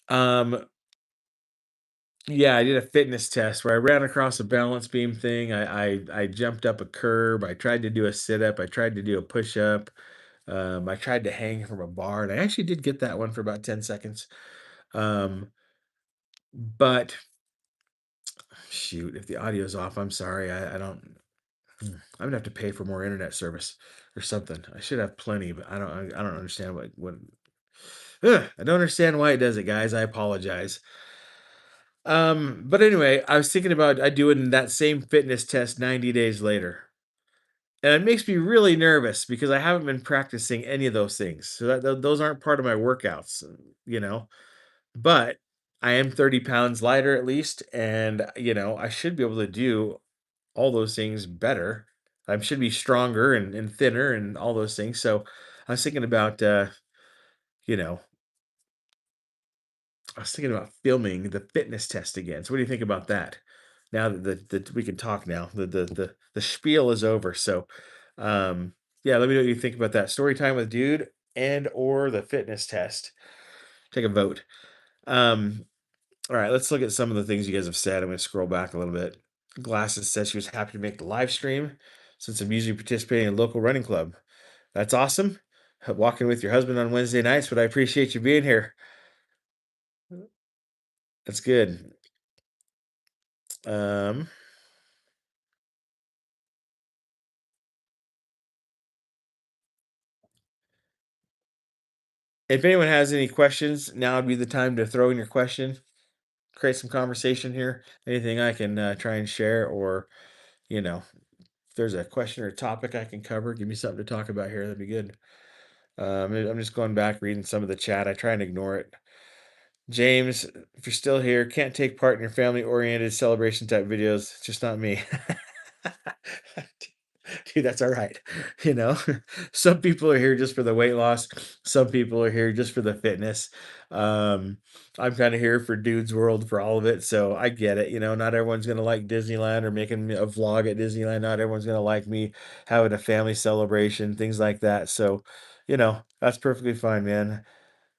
um, yeah, I did a fitness test where I ran across a balance beam thing. I jumped up a curb. I tried to do a sit up. I tried to do a push up. I tried to hang from a bar, and I actually did get that one for about 10 seconds. Um, but shoot, if the audio's off, I'm sorry. I don't. I'm gonna have to pay for more internet service or something. I should have plenty, but I don't understand what. Ugh, I don't understand why it does it, guys. I apologize. But anyway, I was thinking about I doing that same fitness test 90 days later. And it makes me really nervous because I haven't been practicing any of those things. So those aren't part of my workouts, you know. But I am 30 pounds lighter at least, and I should be able to do all those things better. I should be stronger and thinner and all those things. So I was thinking about you know, I was thinking about filming the fitness test again. So what do you think about that? Now that we can talk now. The spiel is over. So yeah, let me know what you think about that. Story time with dude and or the fitness test. Take a vote. Um, all right, let's look at some of the things you guys have said. I'm gonna scroll back a little bit. Glasses says she was happy to make the live stream since I'm usually participating in a local running club. That's awesome. Walking with your husband on Wednesday nights, but I appreciate you being here. That's good. Um, if anyone has any questions, now would be the time to throw in your question. create some conversation here. Anything I can try and share, or if there's a question or a topic I can cover, give me something to talk about here. That'd be good. I'm just going back reading some of the chat. I try and ignore it. James, if you're still here, can't take part in your family-oriented celebration type videos. It's just not me. Dude, that's all right. You know, some people are here just for the weight loss. Some people are here just for the fitness. Um, I'm kind of here for Dude's World for all of it. So I get it. Not everyone's going to like Disneyland or making a vlog at Disneyland. Not everyone's going to like me having a family celebration, things like that. So, that's perfectly fine, man.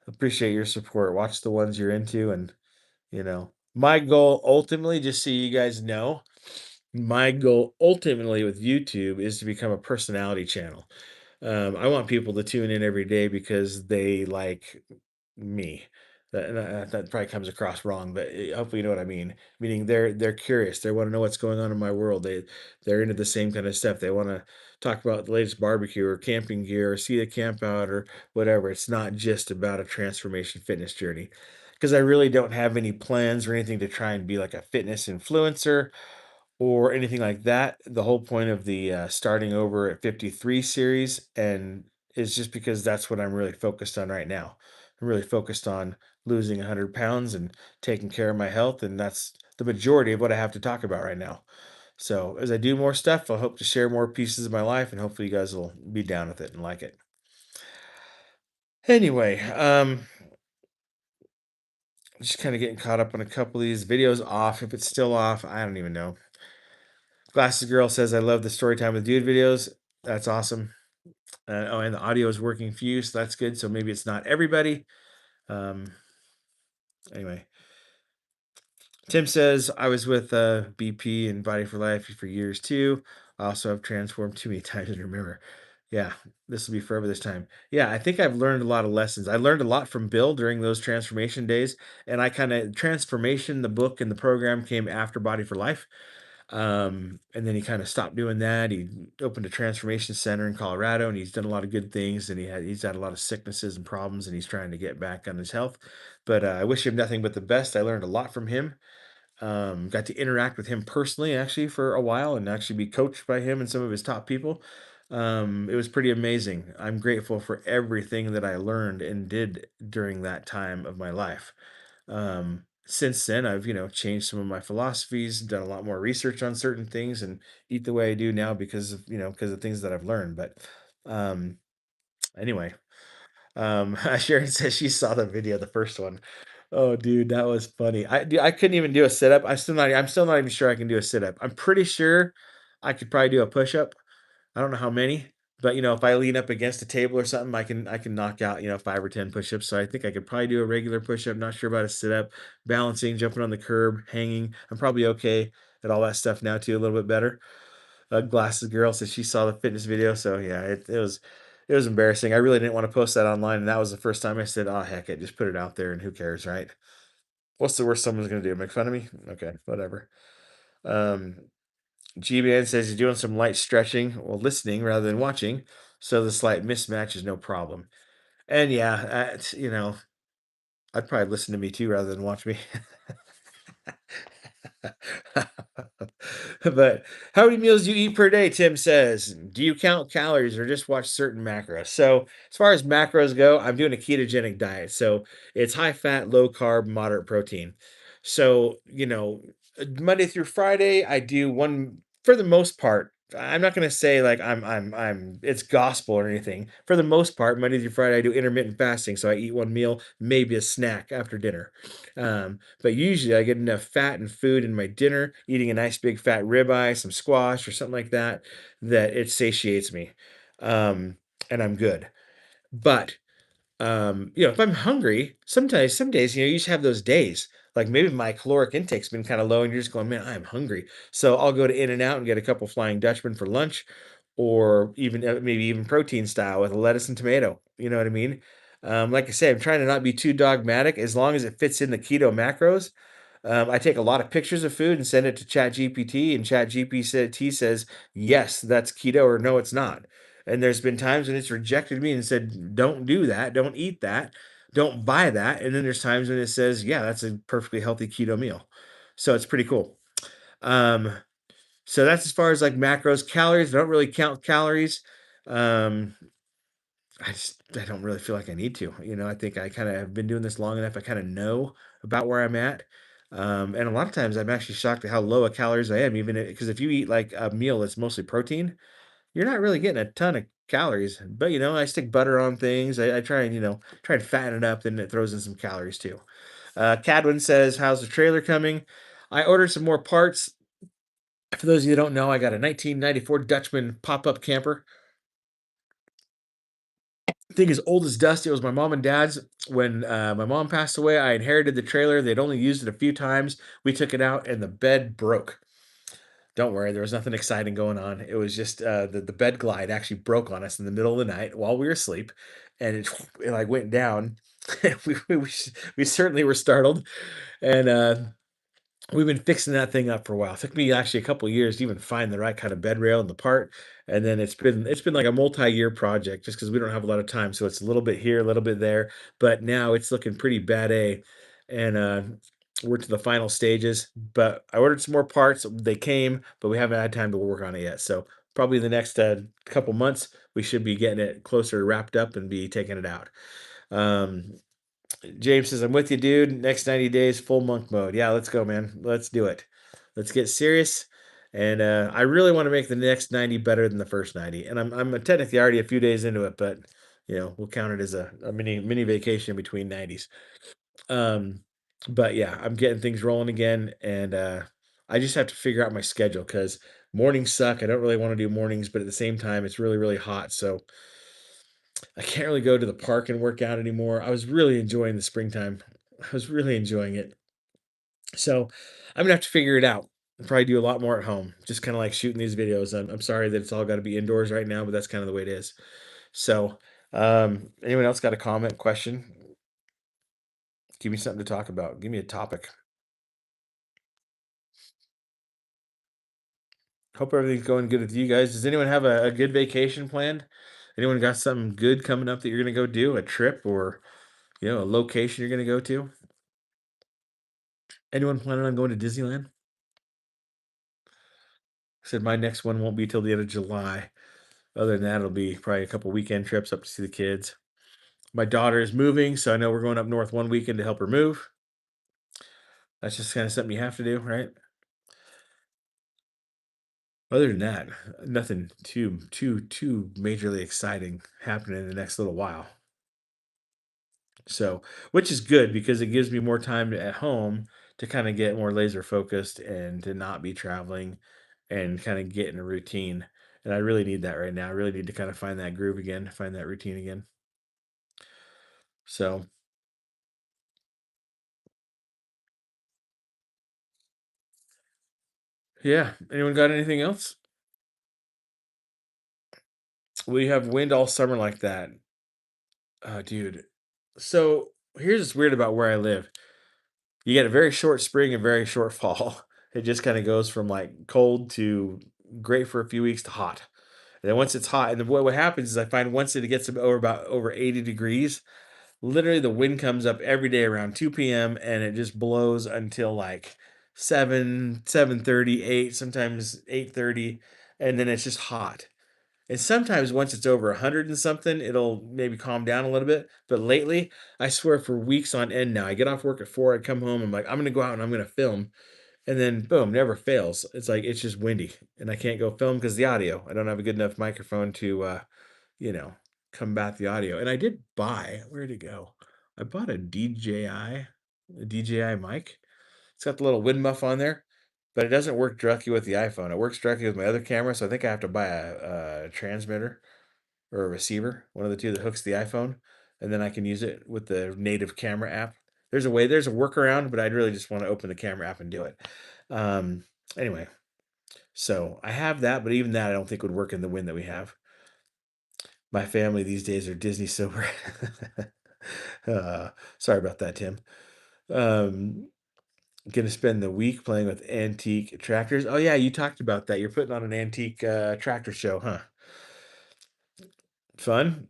Appreciate your support. Watch the ones you're into. And, my goal ultimately, just so you guys know, my goal ultimately with YouTube is to become a personality channel. I want people to tune in every day because they like me. That probably comes across wrong, but hopefully you know what I mean. Meaning they're curious. They want to know what's going on in my world. They're into the same kind of stuff. They want to talk about the latest barbecue or camping gear or see the camp out or whatever. It's not just about a transformation fitness journey. Because I really don't have any plans or anything to try and be like a fitness influencer or anything like that. The whole point of the starting over at 53 series and is just because that's what I'm really focused on right now. I'm really focused on losing 100 pounds and taking care of my health, and that's the majority of what I have to talk about right now. So as I do more stuff, I hope to share more pieces of my life, and hopefully you guys will be down with it and like it. Anyway, just kind of getting caught up on a couple of these videos off. If it's still off, I don't even know. Glasses Girl says, I love the Storytime with Dude videos. That's awesome. Oh, and the audio is working for you, so that's good. So maybe it's not everybody. Um, anyway, Tim says, I was with BP and Body for Life for years too. I also have transformed too many times to remember. Yeah, this will be forever this time. Yeah, I think I've learned a lot of lessons. I learned a lot from Bill during those transformation days. And I kind of, transformation, the book and the program came after Body for Life. And then he kind of stopped doing that. He opened a transformation center in Colorado, and he's done a lot of good things. And he's had a lot of sicknesses and problems, and he's trying to get back on his health. But I wish him nothing but the best. I learned a lot from him. Got to interact with him personally, actually, for a while, and actually be coached by him and some of his top people. It was pretty amazing. I'm grateful for everything that I learned and did during that time of my life. Since then, I've, changed some of my philosophies, done a lot more research on certain things, and eat the way I do now because of things that I've learned. But um, anyway, Sharon says she saw the video, the first one. Oh, dude, that was funny. I couldn't even do a sit up. I'm still not even sure I can do a sit up. I'm pretty sure I could probably do a push up. I don't know how many, but if I lean up against a table or something, I can knock out 5 or 10 push-ups. So I think I could probably do a regular push-up. Not sure about a sit-up, balancing, jumping on the curb, hanging. I'm probably okay at all that stuff now too, a little bit better. Glasses girl says she saw the fitness video, so yeah, it was embarrassing. I really didn't want to post that online, and that was the first time I said, "Oh heck it, just put it out there, and who cares, right? What's the worst someone's gonna do? Make fun of me? Okay, whatever." Um, G-Man says he's doing some light stretching or listening rather than watching, so the slight mismatch is no problem. And yeah, I'd probably listen to me too rather than watch me. But how many meals do you eat per day? Tim says. Do you count calories or just watch certain macros? So, as far as macros go, I'm doing a ketogenic diet. So, it's high fat, low carb, moderate protein. So, Monday through Friday, I do one for the most part. I'm not going to say like it's gospel or anything. For the most part, Monday through Friday, I do intermittent fasting. So I eat one meal, maybe a snack after dinner. But usually I get enough fat and food in my dinner, eating a nice big fat ribeye, some squash or something like that, that it satiates me. And I'm good. But if I'm hungry, sometimes some days, you just have those days. Like maybe my caloric intake's been kind of low and you're just going, man, I'm hungry. So I'll go to In and Out and get a couple Flying Dutchman for lunch, or even maybe even protein style with a lettuce and tomato. You know what I mean? Like I say, I'm trying to not be too dogmatic as long as it fits in the keto macros. I take a lot of pictures of food and send it to ChatGPT, and ChatGPT says, yes, that's keto, or no, it's not. And there's been times when it's rejected me and said, don't do that, don't eat that. don't buy that. And then there's times when it says, yeah, that's a perfectly healthy keto meal. So it's pretty cool. Um, so that's as far as like macros, calories. I don't really count calories. Um, I don't really feel like I need to. I think I kind of have been doing this long enough. I kind of know about where I'm at. And a lot of times I'm actually shocked at how low a calories I am, even because if you eat like a meal that's mostly protein, you're not really getting a ton of calories. But I stick butter on things. I try and try and fatten it up, then it throws in some calories too. Cadwin says, "How's the trailer coming?" I ordered some more parts. For those of you who don't know, I got a 1994 Dutchman pop-up camper. Thing is old as dust. It was my mom and dad's. When my mom passed away, I inherited the trailer. They'd only used it a few times. We took it out, and the bed broke. Don't worry, there was nothing exciting going on. It was just the bed glide actually broke on us in the middle of the night while we were asleep, and it like went down. We certainly were startled, and we've been fixing that thing up for a while. It took me actually a couple years to even find the right kind of bed rail and the part, and then it's been like a multi-year project just because we don't have a lot of time. So it's a little bit here, a little bit there, but now it's looking pretty bad A, and we're to the final stages. But I ordered some more parts. They came, but we haven't had time to work on it yet. So probably the next couple months we should be getting it closer wrapped up and be taking it out. Um, James says, "I'm with you, dude. Next 90 days, full monk mode." Yeah, let's go, man. Let's do it. Let's get serious. And I really want to make the next 90 better than the first 90. And I'm technically already a few days into it, but we'll count it as a mini vacation between 90s. Um, but yeah, I'm getting things rolling again, and I just have to figure out my schedule because mornings suck. I don't really want to do mornings, but at the same time, it's really, really hot. So I can't really go to the park and work out anymore. I was really enjoying the springtime. I was really enjoying it. So I'm gonna have to figure it out. Probably do a lot more at home. Just kind of like shooting these videos. I'm sorry that it's all got to be indoors right now, but that's kind of the way it is. So, anyone else got a comment, question? Give me something to talk about. Give me a topic. Hope everything's going good with you guys. Does anyone have a good vacation planned? Anyone got something good coming up that you're gonna go do? A trip or a location you're gonna go to? Anyone planning on going to Disneyland? Said my next one won't be till the end of July. Other than that, it'll be probably a couple weekend trips up to see the kids. My daughter is moving, so I know we're going up north one weekend to help her move. That's just kind of something you have to do, right? Other than that, nothing too majorly exciting happening in the next little while. So, which is good because it gives me more time at home to kind of get more laser focused and to not be traveling and kind of get in a routine. And I really need that right now. I really need to kind of find that groove again, find that routine again. So, yeah. Anyone got anything else? We have wind all summer like that. Oh, dude. So here's what's weird about where I live. You get a very short spring and very short fall. It just kind of goes from like cold to great for a few weeks to hot. And then once it's hot, and then what happens is I find once it gets about over 80 degrees, literally the wind comes up every day around 2 p.m. and it just blows until like 7, 7:30, 8, sometimes 8:30, and then it's just hot. And sometimes once it's over 100 and something, it'll maybe calm down a little bit. But lately, I swear for weeks on end now, I get off work at 4, I come home, I'm like, I'm gonna go out and I'm gonna film. And then boom, never fails. It's like it's just windy and I can't go film because the audio. I don't have a good enough microphone to you know, combat the audio. And I did buy, where'd it go? I bought a DJI mic. It's got the little wind muff on there, but it doesn't work directly with the iPhone. It works directly with my other camera, so I think I have to buy a transmitter or a receiver, one of the two that hooks the iPhone, and then I can use it with the native camera app. There's a workaround, but I'd really just want to open the camera app and do it. Um, anyway, so I have that, but even that I don't think would work in the wind that we have. My family these days are Disney sober. uh, sorry about that, Tim. Um, Gonna spend the week playing with antique tractors. Oh yeah, you talked about that. You're putting on an antique tractor show, huh? Fun.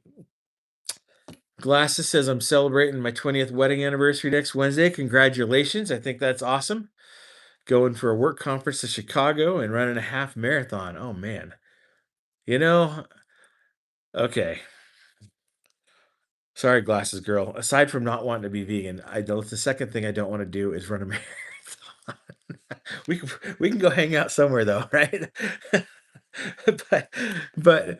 Glasses says I'm celebrating my 20th wedding anniversary next Wednesday. Congratulations. I think that's awesome. Going for a work conference to Chicago and running a half marathon. Oh man. You know, okay. Sorry, glasses girl. Aside from not wanting to be vegan, the second thing I don't want to do is run a marathon. We can go hang out somewhere though, right? but but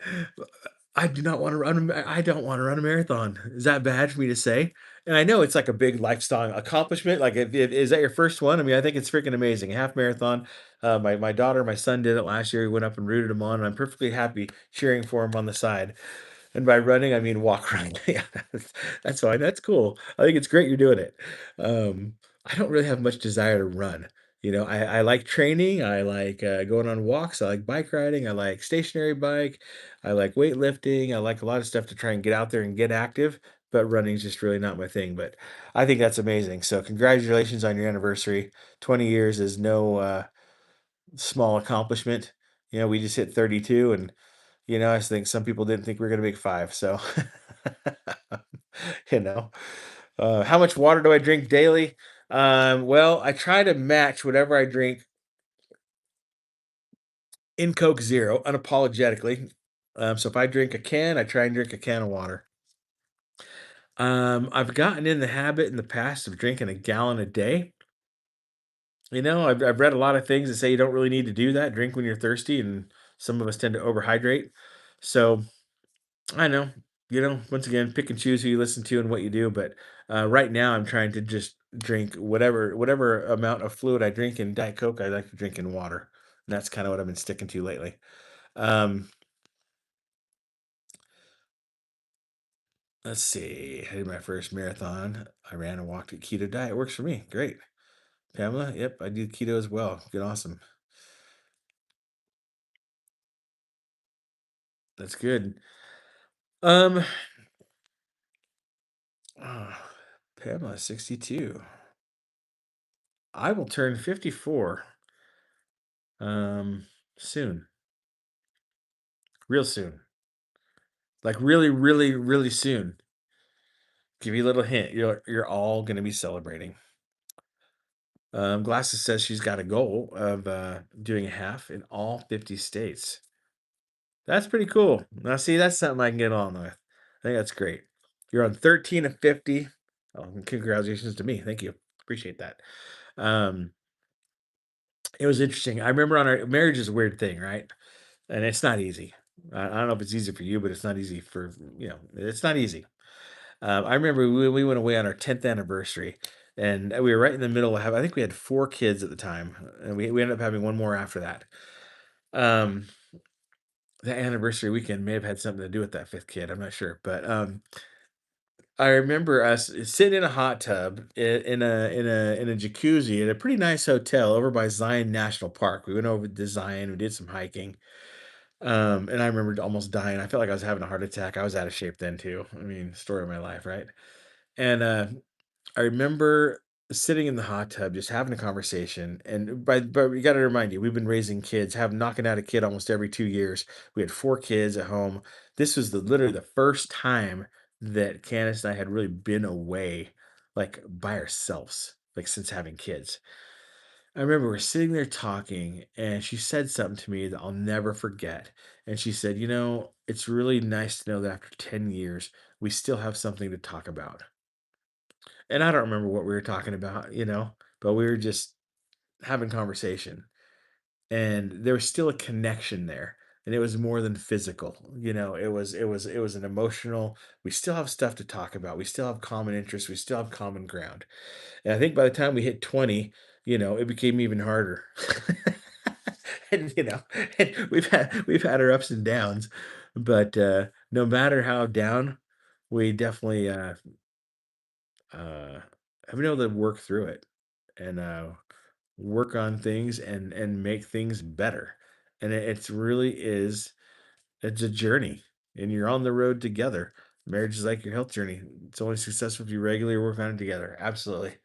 I do not want to run. I don't want to run a marathon. Is that bad for me to say? And I know it's like a big lifestyle accomplishment. Like, is that your first one? I mean, I think it's freaking amazing. A half marathon. My daughter, my son did it last year. He went up and rooted him on, and I'm perfectly happy cheering for him on the side. And by running, I mean walk run. Yeah, that's fine. That's cool. I think it's great you're doing it. I don't really have much desire to run. I like training. I like going on walks. I like bike riding. I like stationary bike. I like weightlifting. I like a lot of stuff to try and get out there and get active. But running is just really not my thing. But I think that's amazing. So congratulations on your anniversary. 20 years is no small accomplishment. We just hit 32, and I just think some people didn't think we were gonna make 5, so you know. How much water do I drink daily? Well, I try to match whatever I drink in Coke Zero unapologetically. So if I drink a can, I try and drink a can of water. I've gotten in the habit in the past of drinking a gallon a day. I've read a lot of things that say you don't really need to do that. Drink when you're thirsty, and some of us tend to overhydrate. So I know, once again, pick and choose who you listen to and what you do. But right now, I'm trying to just drink whatever amount of fluid I drink in Diet Coke. I like to drink in water. And that's kind of what I've been sticking to lately. Um, let's see. I did my first marathon. I ran and walked a keto diet. Works for me. Great. Pamela, yep, I do keto as well. Good, awesome. That's good. Um, ah, Pamela, 62. I will turn 54 soon, real soon. Like really, really, really soon. Give you a little hint. You're all gonna be celebrating. Glasses says she's got a goal of doing a half in all 50 states. That's pretty cool. Now, see, that's something I can get on with. I think that's great. You're on 13 of 50. Oh, and congratulations to me. Thank you. Appreciate that. Um, it was interesting. I remember on our marriage is a weird thing, right? And it's not easy. I don't know if it's easy for you, but it's not easy it's not easy. I remember we went away on our 10th anniversary, and we were right in the middle of I think we had 4 kids at the time, and we ended up having 1 more after that. Um, that anniversary weekend may have had something to do with that 5th kid, I'm not sure, but, I remember us sitting in a hot tub in a jacuzzi at a pretty nice hotel over by Zion National Park. We went over to Zion, we did some hiking, and I remember almost dying. I felt like I was having a heart attack. I was out of shape then too. I mean, story of my life, right? And, I remember sitting in the hot tub, just having a conversation, and but we gotta remind you, we've been raising kids, have knocking out a kid almost every 2 years. We had 4 kids at home. This was literally the first time that Candace and I had really been away, like, by ourselves, like, since having kids. I remember we're sitting there talking, and she said something to me that I'll never forget, and she said, "It's really nice to know that after 10 years, we still have something to talk about." And I don't remember what we were talking about, but we were just having conversation, and there was still a connection there, and it was more than physical. It was an emotional. We still have stuff to talk about. We still have common interests. We still have common ground. And I think by the time we hit 20, it became even harder. and you know, and we've had our ups and downs, but no matter how down, we definitely uh, have been able to work through it and work on things and make things better. And it's really is it's a journey, and you're on the road together. Marriage is like your health journey. It's only successful if you regularly work on it together. Absolutely.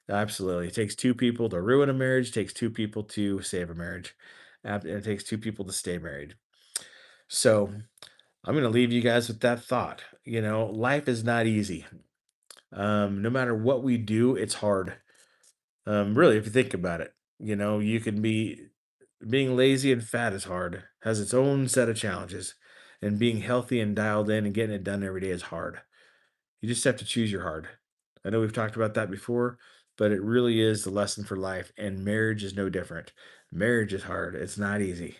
Absolutely. It takes 2 people to ruin a marriage, it takes 2 people to save a marriage. And it takes 2 people to stay married. So I'm going to leave you guys with that thought. Life is not easy. No matter what we do, it's hard. Really, if you think about it, you can be being lazy and fat is hard, has its own set of challenges. And being healthy and dialed in and getting it done every day is hard. You just have to choose your hard. I know we've talked about that before, but it really is the lesson for life. And marriage is no different. Marriage is hard, it's not easy.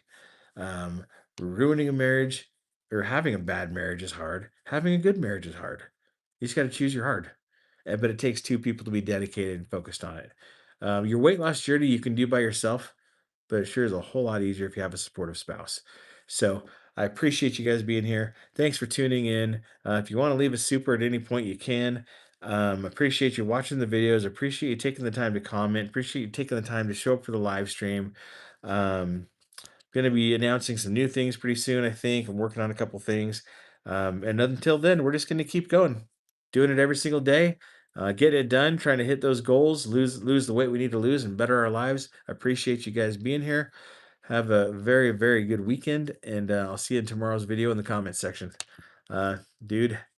Um, Ruining a marriage or having a bad marriage is hard. Having a good marriage is hard. You just got to choose your hard. But it takes two people to be dedicated and focused on it. Your weight loss journey you can do by yourself, but it sure is a whole lot easier if you have a supportive spouse. So I appreciate you guys being here. Thanks for tuning in. If you want to leave a super at any point, you can. Appreciate you watching the videos. Appreciate you taking the time to comment. Appreciate you taking the time to show up for the live stream. Um, Going to be announcing some new things pretty soon, I think. I'm working on a couple things. And until then, we're just going to keep going, doing it every single day, getting it done, trying to hit those goals, lose the weight we need to lose, and better our lives. I appreciate you guys being here. Have a very, very good weekend, and I'll see you in tomorrow's video in the comments section. Uh, Dude,